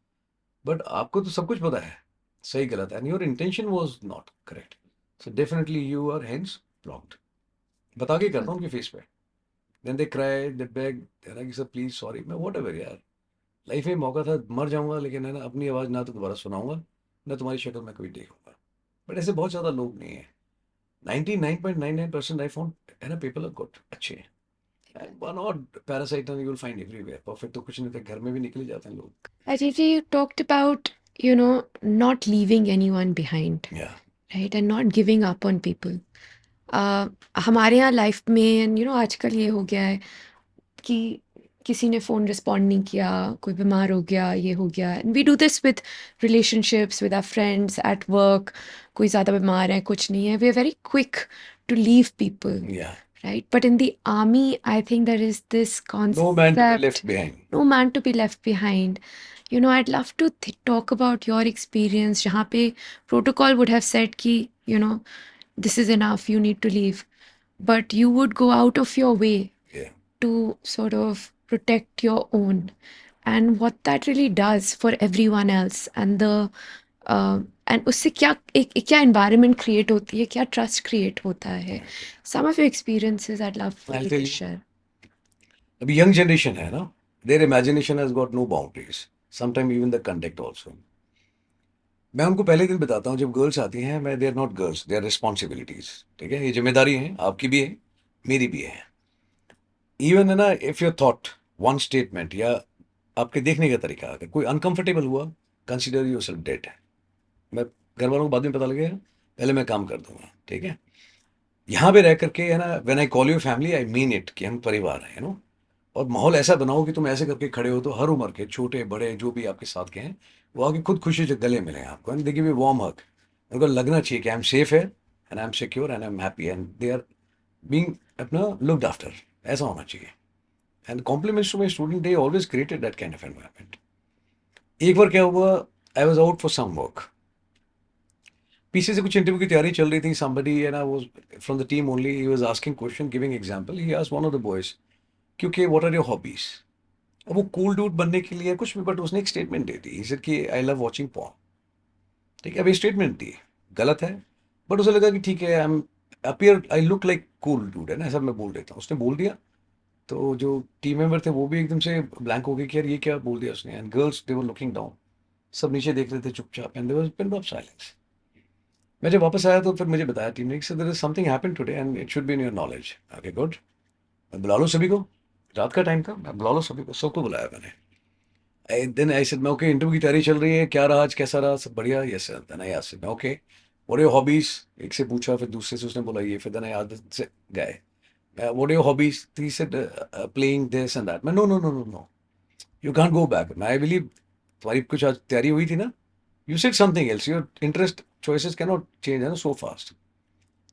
बट आपको तो सब कुछ पता है सही गलत, and your intention was not correct. So definitely you are hence blocked. बता के करता हूँ उनके फेस पे। Then they cry, they beg, है ना कि सर प्लीज सॉरी। मैं व्हाटएवर यार, लाइफ में मौका था, मर जाऊंगा लेकिन है ना अपनी आवाज़ ना तो दोबारा सुनाऊंगा, ना तुम्हारी शक्ल में कभी देखूंगा। बट ऐसे बहुत ज़्यादा लोग नहीं है। 99.99% आई फाउंड, है ना, पीपल आर गुड, अच्छे हैं। एंड वन और parasite you will find everywhere. Perfect तो कुछ नहीं थे, घर में भी निकल जाते हैं लोग। Ajay, you talked about, not leaving anyone behind, या right? And not giving up on people. हमारे यहाँ लाइफ में आजकल ये हो गया है कि किसी ने फ़ोन रिस्पॉन्ड नहीं किया, कोई बीमार हो गया, ये हो गया। And we do this with relationships, with our friends at work. कोई ज़्यादा बीमार है, कुछ नहीं है, we are very quick to leave people, या right? But in the army, I think there is this no man to be concept, left behind. no man to be left behind. I'd love to talk about your experience जहाँ पे protocol would have said कि, this is enough, you need to leave. But you would go out of your way या to sort of protect your own, and what that really does for everyone else, and the and उससे क्या environment create होती है, क्या trust create होता है. Some of your experiences I'd love for I you tell to you, share. अभी यंग जनरेशन है ना, their imagination has got no boundaries, sometime even the conduct also. मैं उनको पहले दिन बताता हूँ जब गर्ल्स आती हैं, मैं they are not girls, they are responsibilities. ठीक है, ये जिम्मेदारी है, आपकी भी है, मेरी भी है। इवन है ना, if your thought one statement या आपके देखने का तरीका अगर कोई अनकंफर्टेबल हुआ, कंसिडर योरसेल्फ डेड। मैं घर वालों को बाद में पता लगेगा, पहले मैं काम कर दूंगा। ठीक है, यहाँ पे रह करके है ना, when I call you family I mean it, कि हम परिवार हैं, यू नो। और माहौल ऐसा बनाओ कि तुम ऐसे करके खड़े हो तो हर उम्र के छोटे बड़े जो भी आपके साथ के हैं, वो आके खुद खुशी से गले मिले आपको, and they give you warm hug. उनको लगना चाहिए कि आई एम सेफ है, and I am secure, and I am happy, and they are being अपना लुक्ड आफ्टर। ऐसा होना चाहिए। And compliments to my student, they always created that kind of environment. एक बार क्या हुआ, I was out for some work, पीछे से कुछ इंटरव्यू की तैयारी चल रही थी। somebody है ना, वो from the team only, he was asking question, giving example. He asked one of the boys, क्योंकि व्हाट आर योर हॉबीज। अब वो कूल डूड बनने के लिए कुछ भी, बट उसने एक statement they the, he said कि आई लव वाचिंग पॉर्न। ठीक है, अब ये स्टेटमेंट दी, गलत है, बट उसे लगा कि ठीक है, I M appear, I look like cool dude, है ना, ऐसा मैं बोल देता हूँ। उसने बोल दिया, तो जो टीम मेंबर थे वो भी एकदम से ब्लैंक हो गए कि यार ये क्या बोल दिया उसने। And girls they were looking down, सब नीचे देख रहे थे चुपचाप, and there was pin of silence. मैं जब वापस आया तो फिर मुझे बताया टीम ने कि there is something happened today and it should be in your knowledge. Okay good, बुला लो सभी को। रात का टाइम था, मैं बुला लो सभी को, सबको बुलाया मैंने। देन आई सेड, मैं ओके, इंटरव्यू की तैयारी चल रही है, क्या रहा आज, कैसा रहा, सब बढ़िया, yes sir. Then I asked, मैं okay what are your hobbies. एक से पूछा, फिर दूसरे से उसने बोला ये, फिर देन आई आस्क्ड से गए, what are your hobbies. He said playing this and that. मैं no no no no no, you can't go back. मैं आई बिलीव तुम्हारी कुछ आज तैयारी हुई थी ना, you said something else, your interest choices can not change, है ना, सो फास्ट।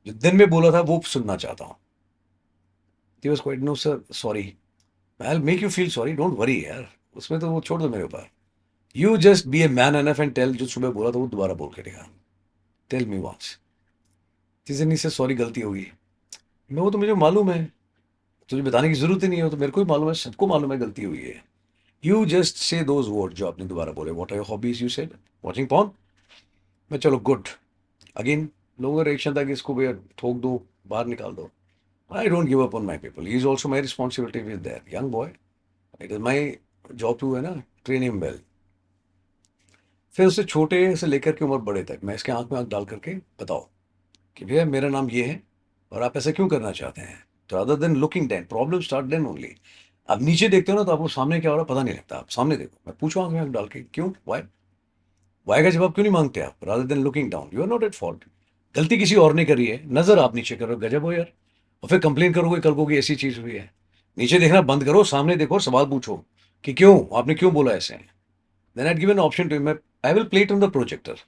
जो दिन में बोला था वो सुनना चाहता हूँ। He was quiet, no sir sorry, I will make you feel sorry, don't worry यार, उसमें तो वो छोड़ दो मेरे ऊपर। You just be a man enough and tell, जो सुबह बोला था वो दोबारा बोल के दिखा, टेल मी वंस। तीसरे नहीं से सॉरी गलती होगी। मैं, वो तो मुझे मालूम है, तुझे बताने की जरूरत ही नहीं है, वो तो मेरे को ही मालूम है, सबको मालूम है गलती हुई है। You just say those word जो आपने दोबारा बोले, what are your hobbies, you said watching porn. मैं चलो गुड, अगेन लोगों का रिएक्शन था कि इसको भैया ठोक दो, बाहर निकाल दो। I don't give up on my people. He is also my responsibility with that young boy. It is my job to है ना, ट्रेन हिम वेल। फिर उससे छोटे से लेकर के उम्र बड़े तक मैं इसके आंख में आंख डाल करके बताओ कि भैया मेरा नाम ये है और आप ऐसा क्यों करना चाहते हैं। तो other than looking then problem start then only. आप नीचे देखते हो ना तो आपको सामने क्या हो रहा है पता नहीं लगता। आप सामने देखो, मैं पूछूं आंख में आंख डाल के क्यों, वाई, वाई का जवाब क्यों नहीं मांगते आप, rather than looking down. You are not at fault. गलती किसी और ने करी है, नजर आप नीचे करो, गजब हो यार। और फिर कंप्लेन करोगे कल को कि ऐसी चीज हुई है। नीचे देखना बंद करो, सामने देखो और सवाल पूछो कि क्यों, आपने क्यों बोला ऐसे। Then I give an option to him, I will play it on the projector.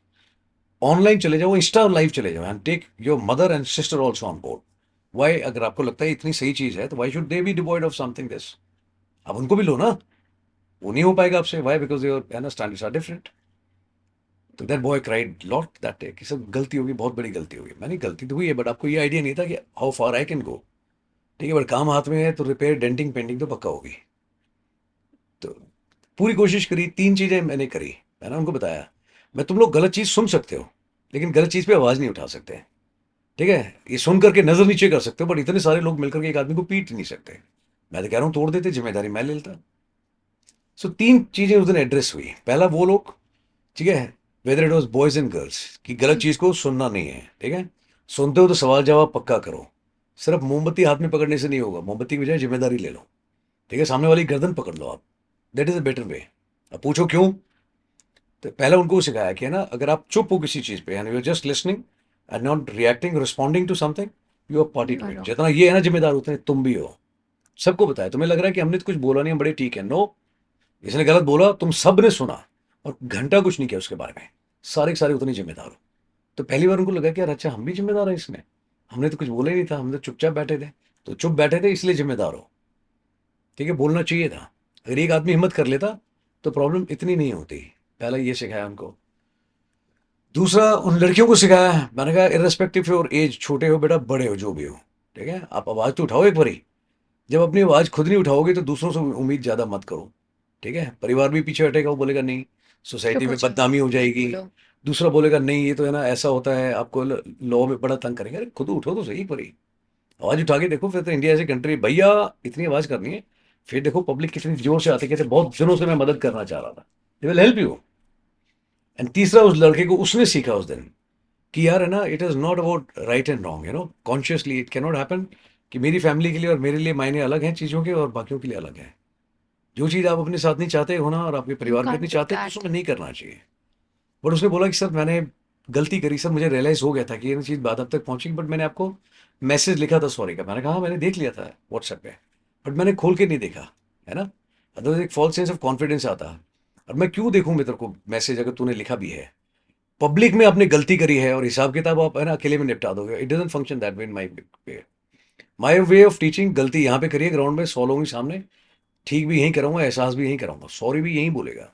Online चले जाओ, इंस्टा लाइव चले जाओ and take your mother and sister also on board. Why, अगर आपको लगता है इतनी सही चीज है तो why should they be devoid of something this. अब उनको भी लो ना। वो नहीं हो पाएगा आपसे, why, because your standards are different. तो that boy cried lot that day कि सब गलती होगी, बहुत बड़ी गलती होगी। मैंने गलती तो हुई है बट आपको ये आइडिया नहीं था कि how far I can go. ठीक है, बट काम हाथ में है तो रिपेयर डेंटिंग पेंटिंग तो पक्का होगी। तो पूरी कोशिश करी, तीन चीजें मैंने करी। मैंने उनको बताया मैं, तुम लोग गलत चीज सुन सकते हो लेकिन गलत चीज पे आवाज नहीं उठा सकते। ठीक है, ये सुन करके नजर नीचे कर सकते हो बट इतने सारे लोग मिलकर के एक आदमी को पीट नहीं सकते। मैं तो कह रहा हूं तोड़ देते, जिम्मेदारी मैं ले लेता। सो तीन चीजें उस दिन एड्रेस हुई। पहला वो लोग, ठीक है, whether it was boys and girls, कि गलत चीज को सुनना नहीं है। ठीक है, सुनते हो तो सवाल जवाब पक्का करो। सिर्फ मोमबत्ती हाथ में पकड़ने से नहीं होगा, मोमबत्ती की बजाय जिम्मेदारी ले लो। ठीक है, सामने वाली गर्दन पकड़ लो आप। That is a better way. अब पूछो क्यों। तो पहले उनको सिखाया कि है ना, अगर आप चुप हो किसी चीज पे and you are just listening and not reacting responding to something, you are party you too are it. Wrong. जितना ये है ना जिम्मेदार, उतने तुम भी हो। सबको बताया, तुम्हें लग रहा है कि हमने तो कुछ बोला नहीं, हम बड़े ठीक है, नो। इसने गलत बोला, तुम सब ने सुना और घंटा कुछ नहीं किया उसके बारे में। सारे के सारे उतने जिम्मेदार हो। तो पहली बार उनको लगा कि यार अच्छा हम भी जिम्मेदार हैं इसमें। हमने तो कुछ बोला ही नहीं था, हम तो चुपचाप बैठे थे। तो चुप बैठे थे इसलिए जिम्मेदार हो। ठीक है, बोलना चाहिए था। अगर एक आदमी हिम्मत कर लेता तो प्रॉब्लम इतनी नहीं होती। पहला ये सिखाया उनको। दूसरा, उन लड़कियों को सिखाया, मैंने कहा इरेस्पेक्टिव योर एज, छोटे हो बेटा बड़े हो जो भी हो, ठीक है, आप आवाज़ तो उठाओ एक बारी। जब अपनी आवाज़ खुद नहीं उठाओगे तो दूसरों से उम्मीद ज़्यादा मत करो। ठीक है, परिवार भी पीछे हटेगा, वो बोलेगा नहीं, सोसाइटी चुप हो में जाओ, बदनामी हो मत जाएगी। बोलो। दूसरा बोलेगा नहीं ये तो है ना ऐसा होता है, आपको लॉ में बड़ा तंग करेंगे। अरे खुद उठो तो सही एक बारी, आवाज़ उठा के देखो। फिर तो इंडिया ऐसी कंट्री, भैया इतनी आवाज़ करनी है। फिर देखो पब्लिक कितनी जोर से आती, कहते बहुत दिनों से मैं मदद करना चाह रहा था, they will help you. And तीसरा, उस लड़के को उसने सीखा उस दिन कि यार है ना, it is not about right and wrong, consciously it can not happen कि मेरी फैमिली के लिए और मेरे लिए मायने अलग हैं चीज़ों के और बाकियों के लिए अलग हैं। जो चीज़ आप अपने साथ नहीं चाहते हो ना और आपके यू परिवार के लिए कांट नहीं डू चाहते तो दैट। उसमें नहीं करना चाहिए। बट उसने बोला कि सर मैंने गलती करी सर, मुझे रियलाइज़ हो गया था कि ये चीज़ बात अब तक पहुंची, बट मैंने आपको मैसेज लिखा था सॉरी का। मैंने कहा हाँ, मैंने देख लिया था व्हाट्सएप पे, बट मैंने खोल के नहीं देखा, है ना। अदरवाइज एक फॉल्स सेंस ऑफ कॉन्फिडेंस आता है। और मैं क्यों देखूं मैं तेरे को मैसेज अगर तूने लिखा भी है। पब्लिक में आपने गलती करी है और हिसाब किताब आप है ना अकेले में निपटा दोगे। It doesn't function that way in my way. My way of teaching, गलती यहाँ पे करिए ग्राउंड में, 100 लोगों के सामने, ठीक भी यहीं कराऊंगा, एहसास भी यहीं कराऊंगा, सॉरी भी यहीं बोलेगा।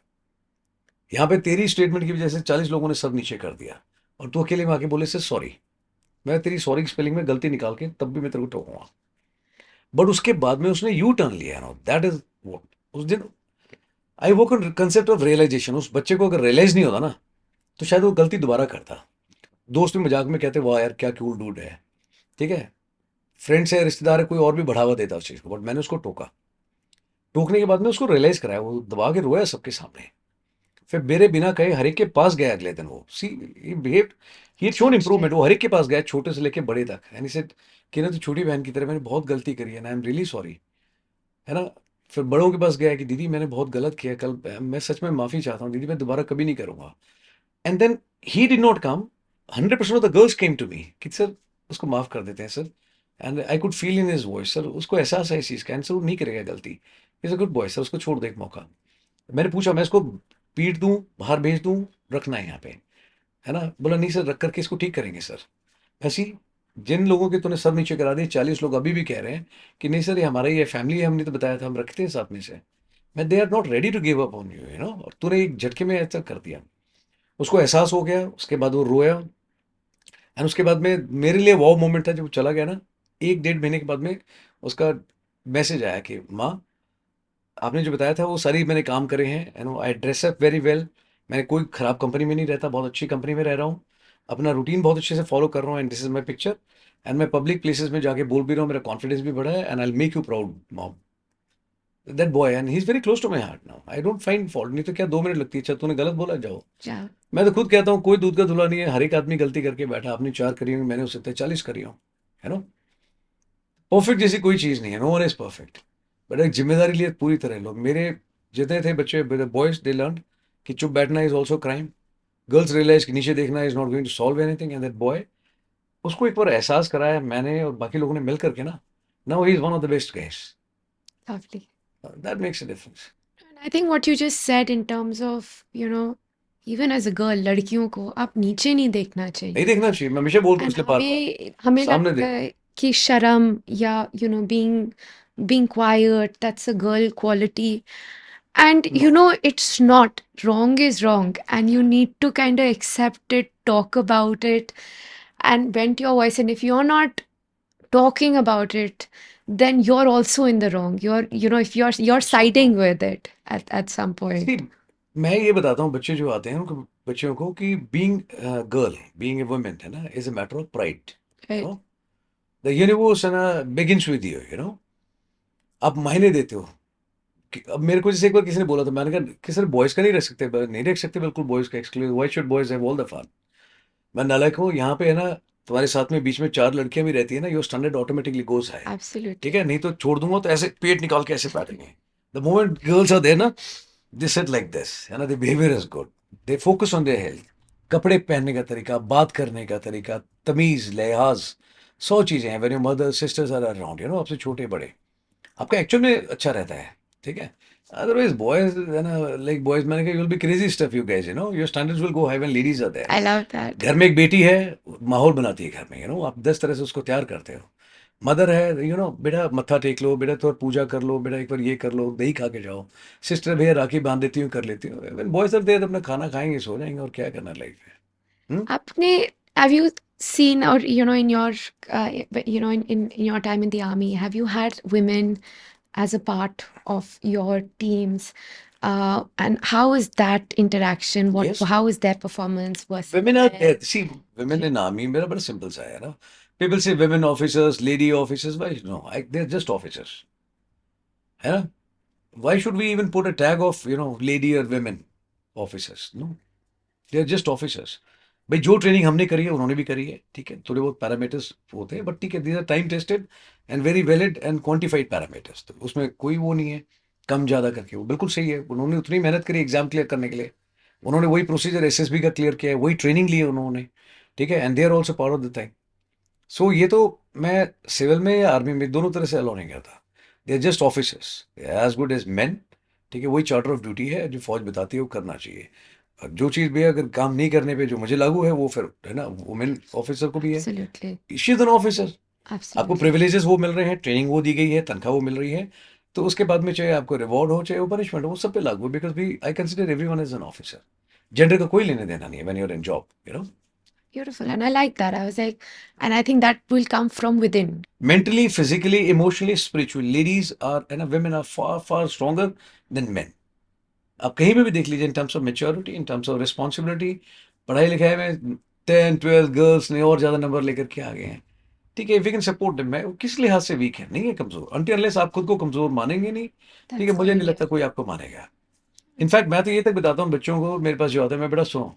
यहाँ पे तेरी स्टेटमेंट की वजह से 40 लोगों ने सब नीचे कर दिया और तू अकेले में आके बोले से सॉरी। मैं तेरी सॉरी की स्पेलिंग में गलती निकाल के तब भी मैं तेरे को टोकूंगा। बट उसके बाद में उसने यू टर्न लिया ना, दैट इज वॉट उस दिन आई वो कंसेप्ट ऑफ रियलाइजेशन। उस बच्चे को अगर रियलाइज नहीं होता ना तो शायद वो गलती दोबारा करता। दोस्त भी मजाक में कहते वाह यार क्या कूल डूड है। ठीक है, फ्रेंड्स है, रिश्तेदार है, कोई और भी बढ़ावा देता उस चीज़ को, बट मैंने उसको टोका। टोकने के बाद में उसको रियलाइज कराया, वो दबा के रोया सबके सामने। फिर मेरे बिना कहे हर एक के पास गया अगले दिन। वो सी ही बिहेव्ड, ही शोन समझ इंप्रूवमेंट। रहे। वो हर एक के पास गया, छोटे से लेके बड़े तक, एंड ही सेड कि ना तो छोटी बहन की तरह मैंने बहुत गलती करी है ना, आई एम रियली सॉरी, है ना। फिर बड़ों के पास गया कि दीदी मैंने बहुत गलत किया कल, मैं सच में माफ़ी चाहता हूँ दीदी, मैं दोबारा कभी नहीं करूँगा। And then he did not come, 100% of the girls came to me कि सर उसको माफ़ कर देते हैं sir. And I could feel in his voice, sir उसको एहसास है इस चीज़ का, एंड सर वो नहीं करेगा गलती, is a good boy sir, उसको छोड़ दे एक मौका। मैंने पूछा मैं इसको पीट दूं, बाहर भेज दूं, रखना है यहाँ पे, है ना। बोला नहीं सर, रख करके इसको ठीक करेंगे सर। ऐसी जिन लोगों के तूने सब नीचे करा दिए, 40 लोग अभी भी कह रहे हैं कि नहीं सर ये हमारा ही है, फैमिली है, हमने तो बताया था हम रखते हैं साथ में से। मैं, they are not ready to give up on you, और तूने एक झटके में ऐसा कर दिया। उसको एहसास हो गया, उसके बाद वो रोया। एंड उसके बाद में मेरे लिए वो मोमेंट था जब वो चला गया ना, 1 डेढ़ महीने के बाद में उसका मैसेज आया कि माँ आपने जो बताया था वो सारी मैंने काम करे हैं, आई ड्रेस अप वेरी वेल। मैं कोई ख़राब कंपनी में नहीं रहता, बहुत अच्छी कंपनी में रह रहा हूँ। अपना रूटीन बहुत अच्छे से फॉलो कर रहा हूँ, and this is my picture. And मैं पब्लिक प्लेसेस में जाके बोल भी रहा हूँ, मेरा कॉन्फिडेंस भी बढ़ा है, and I make you proud mom. That boy and he is very close to my heart now, I don't find fault, नहीं तो क्या 2 मिनट लगती है, अच्छा तूने गलत बोला जाओ। Yeah, मैं तो खुद कहता हूँ कोई दूध का धुला नहीं है, हर एक आदमी गलती करके बैठा, आपने 4 करी होंगी, मैंने उससे 40 करी हो, है ना। परफेक्ट जैसी कोई चीज़ नहीं है, no one is perfect, but एक जिम्मेदारी लिए पूरी तरह लो। मेरे जितने थे बच्चे बॉयज, दे लर्न कि चुप बैठना is also crime. Girls realise कि नीचे देखना is not going to solve anything, and that boy, उसको एक बार एहसास कराया मैंने और बाकी लोगों ने मिल करके ना, now he is one of the best guys. lovely. That makes a difference. And I think what you just said in terms of, even as a girl, लड़कियों को आप नीचे नहीं देखना नहीं चाहिए। देखना चाहिए, मैं हमेशा बोलता हूँ And इसलिए बार बार हमें हमें सामने लगता देखो। है कि शर्म या being quiet, that's a girl quality. And no, it's not. Wrong is wrong, and you need to kind of accept it, talk about it, and vent your voice. And if you're not talking about it, then you're also in the wrong. If you're so siding true. with it at some see, point. मैं ये बताता हूँ बच्चे जो आते हैं उनको, बच्चों को कि being girl, being a women है ना, is a matter of pride, you Right. No. The universe है ना begins with you, you know. आप मायने देते हो अब मेरे को जैसे एक बार किसी ने बोला था, मैंने कहा कि सर बॉयज का नहीं रख सकते, नहीं रख सकते बिल्कुल बॉयज का exclusive, why should boys have all the fun. मैं नालायक हूँ, यहाँ पे है ना तुम्हारे साथ में बीच में 4 लड़कियां भी रहती है ना, your standard automatically goes high. ठीक Absolutely. है, नहीं तो छोड़ दूंगा तो ऐसे पेट निकाल के ऐसे बैठेंगे। The moment girls are there ना, दे सेट लाइक दिस, है ना, the behaviour is good, they focus on their health, कपड़े पहनने का तरीका, बात करने का तरीका, तमीज लिहाज, 100 चीजें हैं। When your mother sisters are around, you know, आपसे छोटे बड़े, आपका एक्चुअल में अच्छा रहता है। ठीक है, अदरवाइज बॉयज है ना, लाइक बॉयज, मैंने कहा you will be crazy stuff you guys, you know, your standards will go high when ladies are there. I love that. घर में एक बेटी है, माहौल बनाती है घर में, यू नो, आप 10 तरह से उसको तैयार करते हो। मदर है, यू नो, बेटा मत्था टेक लो, बेटा थोड़ा पूजा कर लो, बेटा एक बार ये कर लो, दही खा के जाओ। सिस्टर भैया राखी बांध देती हूँ, कर लेती हूँ। व्हेन बॉयज आर देयर अपना खाना खाएंगे, सो जाएंगे, और क्या करना लाइफ में। आपने have you seen, or in your in your time in the army, have you had women as a part of your teams, and how is that interaction, yes, how is their performance versus women are men? there, see, women in army मेरा बड़ा सिंपल सा है ना, people say women officers, lady officers, why no, they're just officers, है ना। Why should we even put a tag of, you know, lady or women officers? No, they are just officers. भाई जो ट्रेनिंग हमने करी है उन्होंने भी करी है, ठीक है, थोड़े बहुत पैरामीटर्स होते हैं, बट ठीक है, these are time tested and very valid and quantified parameters, तो उसमें कोई वो नहीं है कम ज़्यादा करके, वो बिल्कुल सही है। उन्होंने उतनी मेहनत करी एग्जाम क्लियर करने के लिए, उन्होंने वही प्रोसीजर एसएसबी का क्लियर किया है, वही ट्रेनिंग ली है उन्होंने, ठीक है, and they are also part of the thing. So ये तो मैं सिविल में या आर्मी में दोनों तरह से अलाउ नहीं करता, they are just officers, as good as man. ठीक है, वही चार्टर ऑफ ड्यूटी है जो फौज बताती है, वो करना चाहिए। और जो चीज़ भी अगर काम नहीं करने पे जो मुझे लागू है, वो फिर है ना वुमेन ऑफिसर को भी है, Absolutely. She is an officer. आपको Absolutely. प्रिविलेजेस वो मिल रहे हैं, ट्रेनिंग वो दी गई है, तनख्वाह वो मिल रही है, तो उसके बाद में चाहे आपको रिवॉर्ड हो चाहे वो पनिशमेंट हो, वो सब पे लागू है, because we I consider everyone as an officer. Gender का कोई लेने देना नहीं है when you are in job, you know. Beautiful. And I like that. I was like, and I think that will come from within. Mentally, physically, emotionally, spiritually, ladies are and women are far far stronger than men. आप कहीं पे भी देख लीजिए, in terms of maturity, in terms of responsibility, पढ़ाई लिखाई में 10 12 गर्ल्स ने और ज़्यादा नंबर लेकर के आ गए हैं। ठीक है, if you can support them, मैं किस लिहाज से वीक है, नहीं है कमज़ोर, अनटिल अनलेस आप खुद को कमज़ोर मानेंगे नहीं, ठीक है, That's मुझे all नहीं it लगता is. कोई आपको मानेगा। इनफैक्ट मैं तो ये तक बताता हूँ बच्चों को, मेरे पास जो आता है, मैं बेटा सुनो,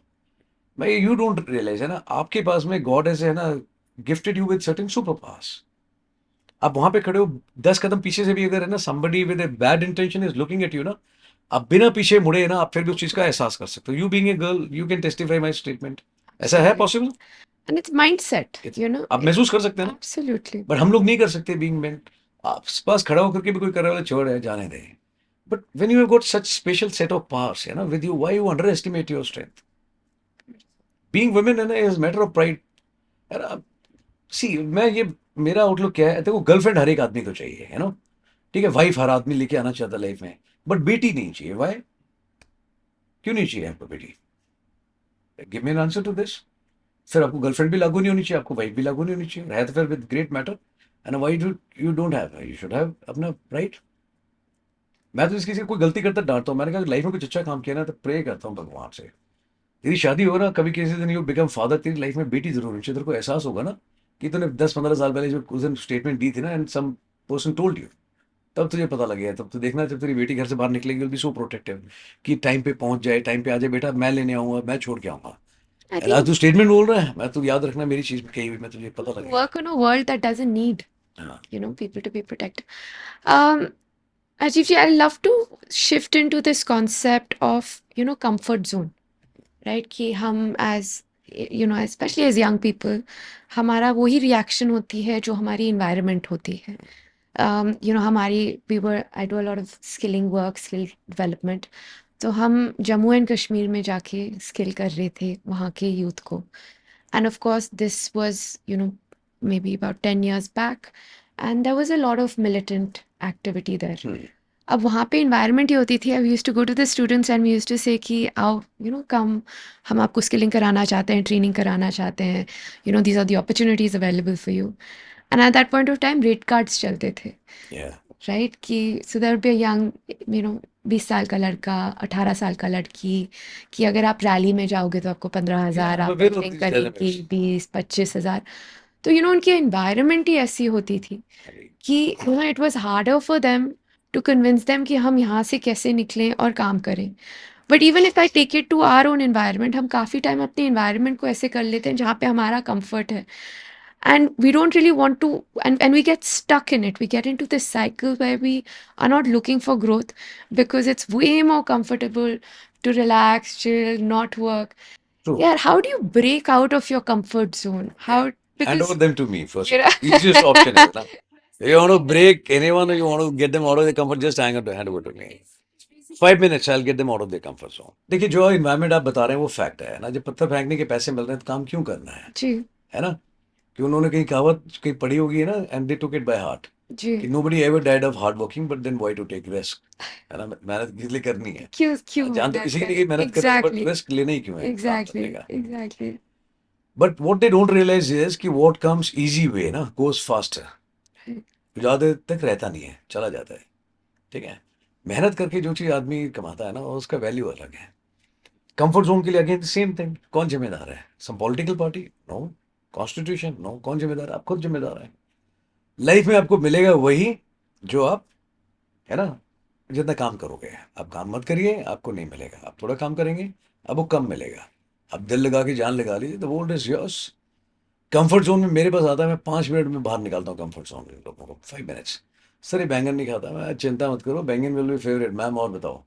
मैं यू डोंट रियलाइज है ना, आपके पास में गॉड ऐसे है ना gifted you with certain super powers. आप वहां पे खड़े हो, 10 कदम पीछे से भी अगर है ना somebody with a bad intention is looking at you ना, आप बिना पीछे मुड़े ना, आप फिर भी उस चीज का एहसास कर सकते हो। You being a girl, you can testify my statement, ऐसा है Absolutely. Possible, And it's mindset, आप महसूस कर सकते हैं ना, Absolutely. बट हम लोग नहीं कर सकते बीइंग मैन। आप पास खड़ा होकर के भी कोई कर रहा है, छोड़ है, जाने दे। But when you have got such special set of powers है ना with you, why you underestimate your strength. Being women है ना is matter of pride. See, मैं ये, मेरा आउटलुक क्या है, देखो गर्लफ्रेंड हर एक आदमी को चाहिए, है ना, ठीक है, वाइफ हर आदमी लेके आना चाहता लाइफ में, बट बेटी नहीं चाहिए। वाई, क्यों नहीं चाहिए आपको बेटी? Give me an answer to this. फिर आपको गर्लफ्रेंड भी लागू नहीं होनी चाहिए, आपको वाइफ भी लागू नहीं होनी चाहिए, है तो फिर with great matter, and why do you don't have, you should have अपना राइट। मैं तो किसी कोई गलती करता डांटता हूँ, मैंने कहा लाइफ में कुछ अच्छा काम किया ना तो प्रे करता हूँ भगवान से, तेरी शादी हो ना कभी किसी दिन यू बिकम फादर, तेरी लाइफ में बेटी जरूर होनी चाहिए, तेरे को एहसास होगा ना कि तूने 10 15 साल पहले जो उस दिन स्टेटमेंट दी थी ना, and some person told you, तब तुझे पता लग गया, तब तो देखना जब तेरी बेटी घर से बाहर निकलेगी विल बी सो प्रोटेक्टिव कि टाइम पे पहुंच जाए, टाइम पे आ जाए, बेटा मैं लेने आऊंगा, मैं छोड़ के आऊंगा। I एंड आज think तू स्टेटमेंट बोल रहा है, मैं तू याद रखना मेरी चीज कही हुई, मैं तुझे पता to लगेगा। work on a world that doesn't need, हाँ। people to be protected. Um, Ajib ji, I love to shift into this concept of, comfort zone, right? कि हम as, especially as young people, हमारा वही reaction होती है जो हमारी environment होती है. I do a lot of skilling work, skill development. तो हम जम्मू एंड कश्मीर में जाके स्किल कर रहे थे वहाँ के यूथ को. And of course, this was, maybe about 10 years back. And there was a lot of militant activity there. अब वहाँ पे environment ये होती थी, we used to go to the students and we used to say कि आओ, come, हम आपको skilling कराना चाहते हैं, training कराना चाहते हैं, these are the opportunities available for you. And at that point of time, rate cards चलते थे, Yeah. right? कि so there would be a young, 20 साल का लड़का, 18 साल का लड़की, कि अगर आप रैली में जाओगे तो आपको 15,000, Yeah, आप but we're not drink these करेंगी dynamics. 20-25 हज़ार. तो उनकी एनवायरनमेंट ही ऐसी होती थी कि it was harder for them to convince them कि हम यहाँ से कैसे निकलें और काम करें. But even if I take it to our own environment, हम काफ़ी टाइम अपने एनवायरनमेंट को ऐसे कर लेते हैं जहाँ पे हमारा कंफर्ट है. And we don't really want to, and we get stuck in it. We get into this cycle where we are not looking for growth because it's way more comfortable to relax, chill, not work. True. Yeah, how do you break out of your comfort zone? How, Hand over because them to me first. you know Easiest option is na. If you want to break anyone or you want to get them out of their comfort, just hand over to me. 5 minutes, I'll get them out of their comfort zone. देखिए जो इन्वायरमेंट आप बता रहे हैं वो फैक्ट है ना, जब पत्थर फेंकने के पैसे मिल रहे हैं तो काम क्यों करना जी है ना? कि उन्होंने कहीं कहावत कहीं पढ़ी होगी है ना, and they took it by heart जी कि nobody ever died of hard working but then why to take risk, है ना? मेहनत किस लिए करनी है? क्यों क्यों जान तो मेहनत इसी के करें. लिए मेहनत करनी है, बट एग्जैक्टली रिस्क लेना ही क्यों है काम एग्जैक्टली करने का? Exactly but what they don't realise is कि व्हाट कम्स इजी वे ना गोज फास्टर, ज़्यादा देर तक रहता नहीं है, चला जाता है, ठीक है? मेहनत करके जो चीज़ आदमी कमाता है ना उसका वैल्यू अलग है. कंफर्ट जोन के लिए अगेन सेम थिंग. कौन जिम्मेदार है? Some political party? No. Constitution? No. कौन जिम्मेदार है? आप खुद जिम्मेदार है. लाइफ में आपको मिलेगा वही जो आप, है ना, जितना काम करोगे. आप काम मत करिए, आपको नहीं मिलेगा. आप थोड़ा काम करेंगे, आपको कम मिलेगा. आप दिल लगा के जान लगा लीजिए, the world is yours. Comfort zone में मेरे पास आता है, मैं 5 मिनट में बाहर निकालता हूँ कंफर्ट जोन में लोगों को. 5 मिनट्स. सर ये बैंगन नहीं खाता. मैं चिंता मत करो, बैंगन विल बी फेवरेट. मैम और बताओ.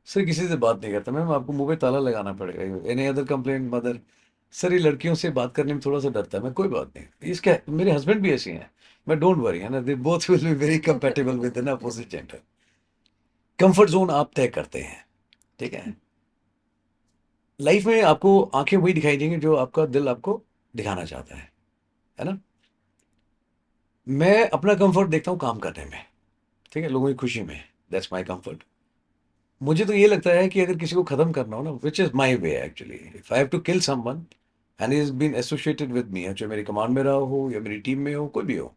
सर किसी से बात नहीं करता. मैम आपको मुंह पे ताला लगाना पड़ेगा. Any other complaint mother? Sir ये लड़कियों से बात करने में थोड़ा सा डरता है. मैं कोई बात नहीं, इसका मेरे हस्बैंड भी ऐसे हैं. मैं डोंट वरी, है ना, they both will be very compatible with N opposite gender. Comfort zone आप तय करते हैं, ठीक है? लाइफ में आपको आंखें वही दिखाई देंगी जो आपका दिल आपको दिखाना चाहता है ना? मैं अपना कंफर्ट देखता हूँ काम करने में, ठीक है, लोगों की खुशी में. That's my comfort. मुझे तो ये लगता है कि अगर किसी को खत्म करना हो ना, which is my way actually, if I have to kill someone and he is been associated with me, चाहे मेरी कमांड में रहा हो या मेरी टीम में हो, कोई भी हो,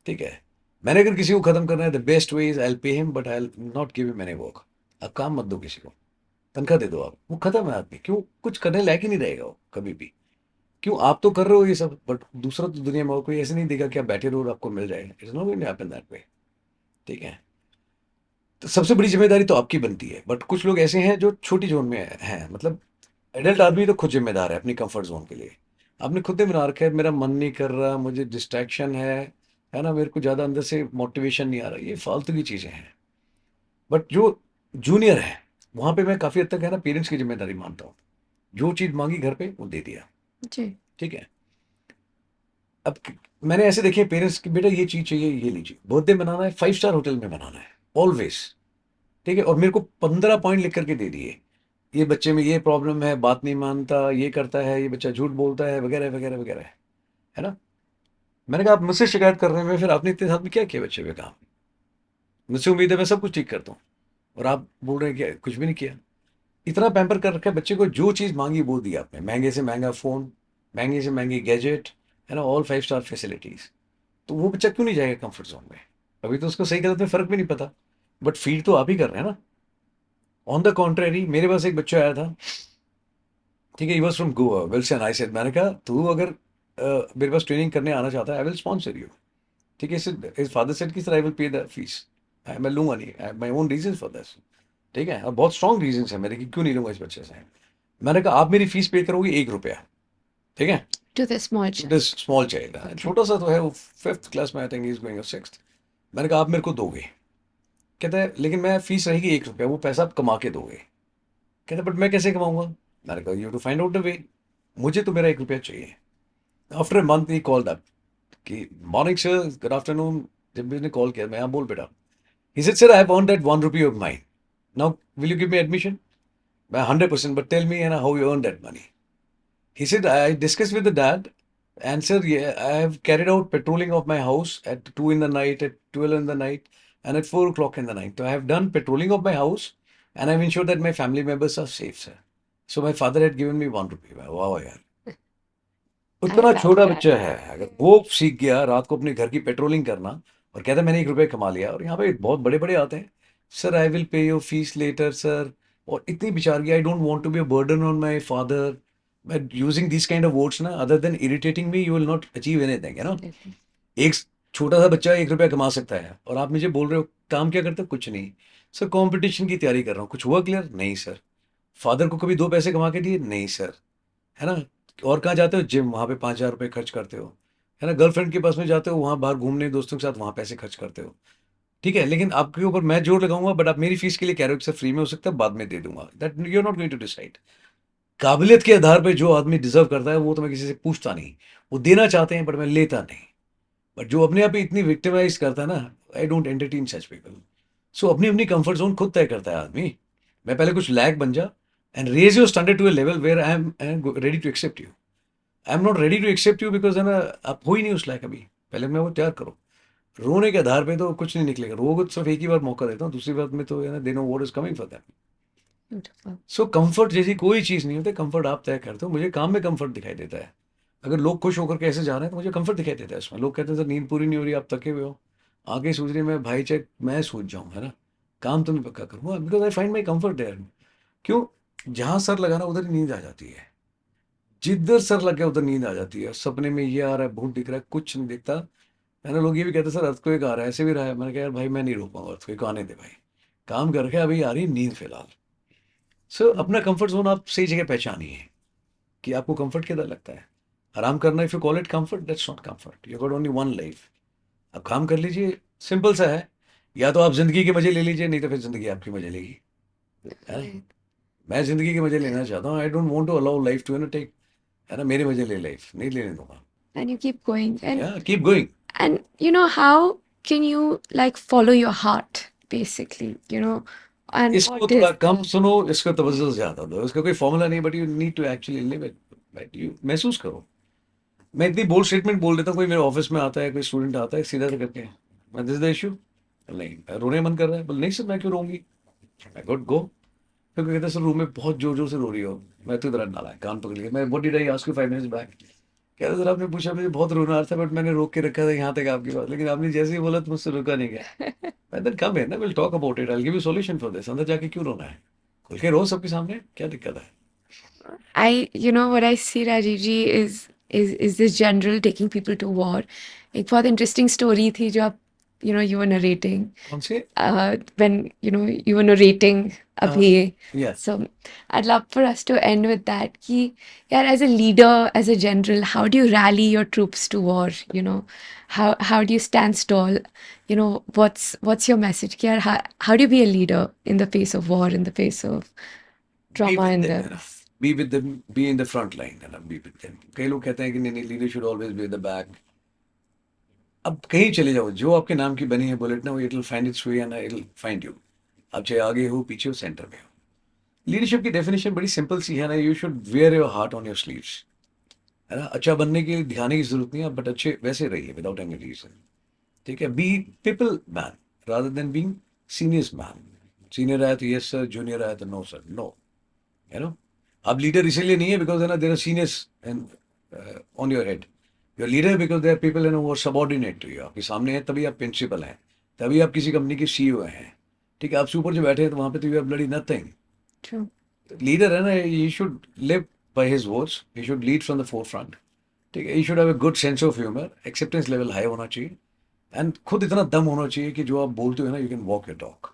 ठीक है, मैंने अगर किसी को खत्म करना है, the best way is I pay him but I not give him any work. आप काम मत दो किसी को, तनख्वाह दे दो. आप वो खत्म है आदमी, क्यों? कुछ करने लायक ही नहीं रहेगा वो कभी भी. क्यों? आप तो कर रहे हो ये सब, बट दूसरा तो दुनिया में और कोई ऐसे नहीं देगा कि आप बैठे रहो और आपको मिल जाएगा. It's not going to happen that way, ठीक है? तो सबसे बड़ी जिम्मेदारी तो आपकी बनती है. बट कुछ लोग ऐसे हैं जो छोटी जोन में हैं, मतलब एडल्ट आदमी तो खुद जिम्मेदार है अपनी कंफर्ट जोन के लिए. आपने खुद ने बना रखा है, मेरा मन नहीं कर रहा, मुझे डिस्ट्रैक्शन है ना, मेरे को ज़्यादा अंदर से मोटिवेशन नहीं आ रहा. ये फालतू की चीज़ें हैं. बट जो जूनियर है वहाँ पे मैं काफ़ी हद तक, है ना, पेरेंट्स की जिम्मेदारी मानता हूँ. जो चीज़ मांगी घर पे वो दे दिया, जी ठीक है? अब मैंने ऐसे देखे पेरेंट्स की, बेटा ये चीज़ चाहिए, ये लीजिए. बर्थडे मनाना है, 5 स्टार होटल में मनाना है ऑलवेज, ठीक है, और मेरे को 15 पॉइंट लिख करके दे दिए. ये बच्चे में ये प्रॉब्लम है, बात नहीं मानता, ये करता है, ये बच्चा झूठ बोलता है, वगैरह वगैरह वगैरह, है ना? मैंने कहा आप मुझसे शिकायत कर रहे हैं, फिर आपने इतने साथ में क्या किया बच्चे पे काम? मुझसे उम्मीद है मैं सब कुछ ठीक करता हूँ, और आप बोल रहे हैं कि कुछ भी नहीं किया. इतना पैम्पर कर रखा है बच्चे को, जो चीज़ मांगी वो दी आपने. महंगे से महंगा फ़ोन, महंगे से महंगी गैजेट, है ना, ऑल 5 स्टार फैसिलिटीज़. तो वो बच्चा क्यों नहीं जाएगा कंफर्ट जोन में? अभी तो उसको सही गलत में फ़र्क भी नहीं पता, बट फीड तो आप ही कर रहे हैं ना. ऑन द कॉन्ट्रेरी मेरे पास एक बच्चा आया था, ठीक है, he was from Goa, Wilson. I said, मैंने कहा तू अगर मेरे पास ट्रेनिंग करने आना चाहता है, आई विल स्पॉन्सर यू, ठीक है? हिज फादर सेड कि sir I will pay the fees. मैं लूंगा नहीं, my own reason for this. ठीक है, और बहुत स्ट्रॉन्ग रीजन है मेरे कि क्यों नहीं लूंगा इस बच्चे से। मैंने कहा आप मेरी फीस पे करोगे 1 रुपया, ठीक है, To the small to child. This small child, Okay. छोटा सा तो है वो, 5th क्लास में I think is going 6th। मैंने कहा आप मेरे को दोगे? कहता है लेकिन मैं फीस रहेगी 1 रुपया, वो पैसा आप कमा के दोगे। कहता है बट मैं कैसे कमाऊंगा? मैंने कहा you to find out the way, मुझे तो मेरा 1 रुपया चाहिए। After a month he called up कि मॉर्निंग सर, गुड आफ्टरनून। जब भी उसने कॉल किया मैं, हाँ बोल बेटा। He said sir I have earned that 1 rupee of mine, now will you give me admission? मैं 100%, बट टेल मी है ना how you earn that money. He said, I discussed with the dad, and sir, yeah, I have carried out patrolling of my house at 2 in the night, at 12 in the night, and at 4 o'clock in the night. So I have done patrolling of my house, and I've ensured that my family members are safe, sir. So my father had given me 1 rupee. Wow, यार, I उतना love छोटा that. बच्चा है, अगर वो सीख गया रात को अपने घर की पेट्रोलिंग करना और कहता है मैंने 1 रुपया कमा लिया, और यहाँ पे बहुत बड़े बड़े आते हैं, sir I will pay your fees later sir, और इतनी बेचारगी, I don't want to be a burden on my father. But using this kind of words ना, other than irritating me, you will not achieve anything, है ना। Absolutely. एक छोटा सा बच्चा 1 रुपया कमा सकता है, और आप मुझे बोल रहे हो काम क्या करते हो? कुछ नहीं सर, कंपटीशन की तैयारी कर रहा हूँ। कुछ हुआ क्लियर? नहीं सर। फादर को कभी 2 पैसे कमा के दिए? नहीं सर। है ना। और कहाँ जाते हो? जिम, वहाँ पे 5,000 रुपये खर्च करते हो। है ना। गर्लफ्रेंड के पास में जाते हो, वहाँ बाहर घूमने दोस्तों के साथ, वहाँ पैसे खर्च करते हो। ठीक है, लेकिन आपके ऊपर मैं जोर लगाऊंगा, बट आप मेरी फीस के लिए कह रहे हो कि सर फ्री में हो सकता है, बाद में दे दूंगा। That you are not going to decide. काबिलियत के आधार पे जो आदमी डिजर्व करता है वो तो मैं किसी से पूछता नहीं। वो देना चाहते हैं बट मैं लेता नहीं। बट जो अपने आप ही इतनी विक्टिमाइज करता है ना, I don't entertain such people. So अपनी अपनी कंफर्ट जोन खुद तय करता है आदमी। मैं पहले कुछ लैक बन जा, and raise your standard to a level where I am ready to accept you. I am not ready to accept you because है ना, आप हो ही नहीं उस लायक अभी। पहले मैं वो तैयार करो। रोने के आधार पे तो कुछ नहीं निकलेगा। रोग सिर्फ एक ही बार मौका देता हूँ, दूसरी बार में तो है ना, they know what is coming for them. Beautiful. So comfort जैसी कोई चीज़ नहीं होती, कंफर्ट आप तय करते हो। मुझे काम में कंफर्ट दिखाई देता है। अगर लोग खुश होकर के ऐसे जा रहे हैं तो मुझे कंफर्ट दिखाई देता है इसमें। लोग कहते हैं सर नींद पूरी नहीं हो रही, आप थके हुए हो, आगे सोच रही मैं भाई चाहे मैं सूझ जाऊँ, है ना, काम तो मैं पक्का करूँगा because I find my comfort there. क्यों? जहाँ सर लगाना उधर ही नींद आ जाती है। जिधर सर लग गया उधर नींद आ जाती है। सपने में ये आ रहा है, भूत दिख रहा है, कुछ नहीं दिखता। मैंने लोग ये भी कहते सर अर्थक्वेक आ रहा है, ऐसे भी रहा है। मैंने कहा यार भाई मैं नहीं रोक पाऊंगा, अर्थक्वेक आने दे भाई, काम करके अभी आ रही नींद फिलहाल। सो अपना कंफर्ट जोन आप सही जगह पहचानिए कि आपको कंफर्ट किधर लगता है। आराम करना, if you call it comfort, that's not comfort. You got only one life. अब काम कर लीजिए, सिंपल सा है। या तो आप जिंदगी के मजे ले लीजिए, नहीं तो फिर जिंदगी आपकी मजे लेगी, है ना। Right. मैं जिंदगी के मजे लेना चाहता हूँ। I don't want to allow life to take, है ना, मेरे मजे ले, लाइफ नहीं लेने दूंगा। And you keep going. या keep going. And you know, how can you like follow your heart, basically, you know, and इसको what थोड़ा is कम the सुनो, इसको तवज्जो ज्यादा दो। इसका कोई फॉर्मूला नहीं, but you need to actually live it. But you महसूस करो। मैं इतनी बोल्ड स्टेटमेंट बोल देता हूँ, कोई मेरे ऑफिस में आता है, कोई स्टूडेंट आता है सीधा से करके, मैं दिस द इशू, नहीं रोने मन कर रहा है, बोल नहीं सर मैं क्यों रोऊंगी, मैं गुड गो। फिर कोई कहता है सर रूम में बहुत जोर जोर से रो रही हो, मैं तो इधर नाला है, कान पकड़ लिया। मैं what did I ask you 5 minutes back? कहता सर आपने पूछा मुझे बहुत रोना आ रहा था, बट मैंने रोक के रखा था यहाँ तक आपकी बात, लेकिन आपने जैसे ही बोला तो मुझसे रुका नहीं गया। मैं देन कम है ना, will talk about it, I will give you solution for this. अंदर जाके क्यों रोना है, खुल के रो सबके सामने, क्या दिक्कत है? you know, what I see, Rajiv ji, is this general taking people to war. एक बहुत interesting story थी जो आप, you know, you were narrating. कौन से? When you know you were narrating abhi. Yes. So I'd love for us to end with that. Ki, yeah, as a leader, as a general, how do you rally your troops to war? You know, how do you stand tall? You know, what's your message? Ki, yaar, how do you be a leader in the face of war, in the face of Be trauma with and them, है ना, the be with them, be in the front line, है ना, be with them। कई लोग कहते हैं कि नहीं नहीं, leader should always be the back. अब कहीं चले जाओ, जो आपके नाम की बनी है बुलेट ना, वो it will find its way and it will find you. आप चाहे आगे हो, पीछे हो, सेंटर में हो। लीडरशिप की डेफिनेशन बड़ी सिंपल सी है ना, you should wear your heart on your sleeves, है ना। अच्छा बनने के लिए दिखाने की जरूरत नहीं है, बट अच्छे वैसे रहिए विदाउट एनी रीजन। ठीक है, be people man rather than being seniors man. Senior आया तो यस सर, जूनियर आया तो no sir, no, you know. आप लीडर इसीलिए नहीं है बिकॉज है ना there are seniors on your head. Your leader because there are people and वो सबऑर्डिनेट टू यू, आपके सामने है तभी आप प्रिंसिपल हैं, तभी आप किसी कंपनी के सीईओ हैं। ठीक है, आपसे ऊपर जो बैठे हैं तो वहाँ पे तो you are bloody nothing. true. Leader है ना, he should live by his words, he should lead from the forefront. ठीक है, he should have a good sense of humour, acceptance level high होना चाहिए, एंड खुद इतना दम होना चाहिए कि जो आप बोलते हो ना, you can walk your talk.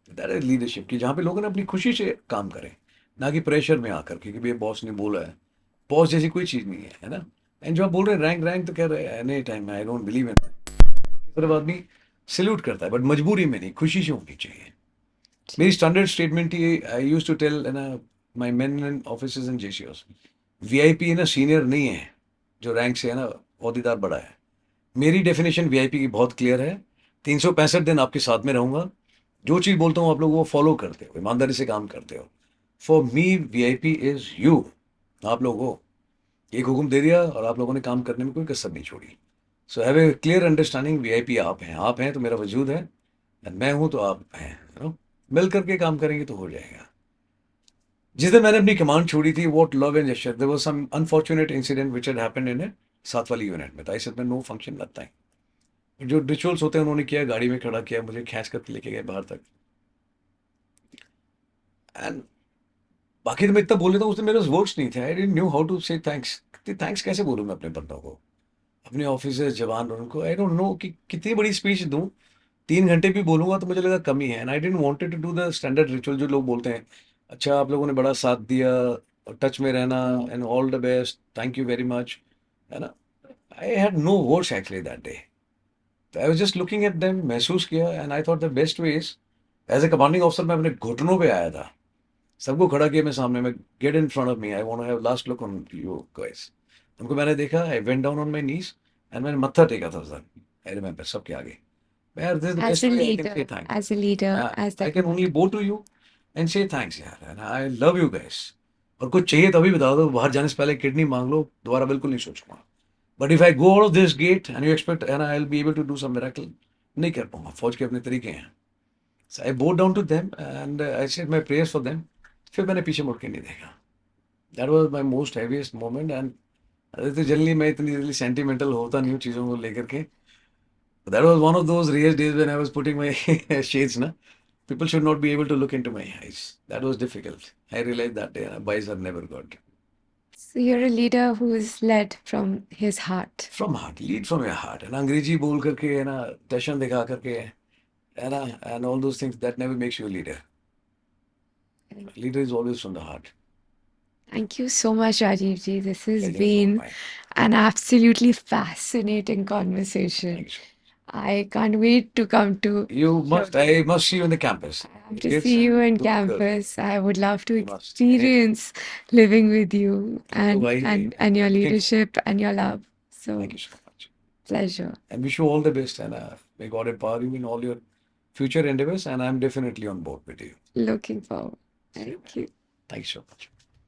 That is leadership, कि जहाँ पे लोग ना अपनी खुशी से काम करें, ना कि प्रेशर में आकर के कि भाई बॉस ने बोला है। बॉस जैसी कोई चीज़ नहीं है ना। एंड जो आप बोल रहे हैं रैंक रैंक, तो कह रहे हैं any time, I don't believe in. सिर्फ आदमी सल्यूट करता है, बट मजबूरी में नहीं, खुशी से होनी चाहिए। मेरी स्टैंडर्ड स्टेटमेंट ही आई यूज टू टेल ना my men and officers and जेसीओस, वीआईपी ना सीनियर नहीं है जो रैंक से है ना ओहदेदार बड़ा है। मेरी डेफिनेशन वीआईपी की बहुत क्लियर है। 365 दिन आपके साथ में रहूंगा, जो चीज़ बोलता हूँ आप लोग वो फॉलो करते हो, ईमानदारी से काम करते हो। For me VIP is you. आप लोग हो, एक हुक्म दे दिया और आप लोगों ने काम करने में कोई कसर नहीं छोड़ी। So have a clear understanding, VIP आप हैं, आप हैं तो मेरा वजूद है, and मैं हूं तो आप हैं, मिल करके काम करेंगे तो हो जाएगा। जिस दिन मैंने अपनी कमांड छोड़ी थी, what love and gesture, there was some unfortunate incident which had happened in a साथ वाली यूनिट में। आई सेड में नो फंक्शन लगता है, जो रिचुअल्स होते हैं उन्होंने किया, गाड़ी में खड़ा किया, मुझे खींच करके लेके गए बाहर तक। एंड बाकी तो मैं इतना बोल लेता हूँ, उस दिन मेरे पास वर्ड्स नहीं थे, I didn't knew how to say thanks. Thanks कैसे बोलूँ मैं अपने बंदों को, अपने ऑफिसर्स जवान, उनको आई डोंट नो कि कितनी बड़ी स्पीच दूं। 3 घंटे भी बोलूंगा तो मुझे लगा कमी है, and I didn't wanted to do the standard ritual जो लोग बोलते हैं, अच्छा आप लोगों ने बड़ा साथ दिया, टच में रहना, and all the best, thank you very much, है ना। I had no words actually that day. I was just looking at them, महसूस किया, and I thought the best way is, as a commanding officer मैं अपने घुटनों पे आया था, सबको खड़ा किया मैं सामने में, get in front of me, I want to have last look on you guys. उनको मैंने देखा, I went down on my knees, and मैंने मत्था टेका था सर, आई रिमेंबर, सबके आगे। यार this is the As best a way I can leader, say thank. as a leader, as the I can only commander. Go to you and say thanks यार, and I love you guys. और कुछ चाहिए तो अभी बता दो, बाहर जाने से पहले किडनी मांग लो, दोबारा बिल्कुल नहीं सोचूंगा। But if I go out of this gate and you expect and I will be able to do some miracle, नहीं कर पाऊंगा, फौज के अपने तरीके हैं। So I bowed down to them and I said my prayers for them. फिर मैंने पीछे मुड़ के नहीं देखा। That was my most heaviest moment, and तो जनरली मैं इतनी जल्दी सेंटिमेंटल होता नहीं हूँ चीज़ों को लेकर के। That was one of those rare days when I was putting my shades na. People should not be able to look into my eyes. That was difficult. I realized that day, eyes are never good. So you're a leader who's led from his heart. From heart, lead from your heart. है ना, अंग्रेजी बोल करके है ना, टशन दिखा करके है ना, and all those things, that never makes you a leader. Leader is always from the heart. Thank you so much, Rajiv ji. This has Pleasure is all been mine. an absolutely fascinating conversation. Thanks. I can't wait to come to You must, I must see you on the campus. I have to Kids see you and on do good. campus. I would love to You must. Anytime. experience living with you So and I, and your looking, leadership and your love. So thank you so much. pleasure. And wish you all the best, and may God empower you in all your future endeavors, and I'm definitely on board with you. Looking forward. Same Thank here. you. Thanks so much.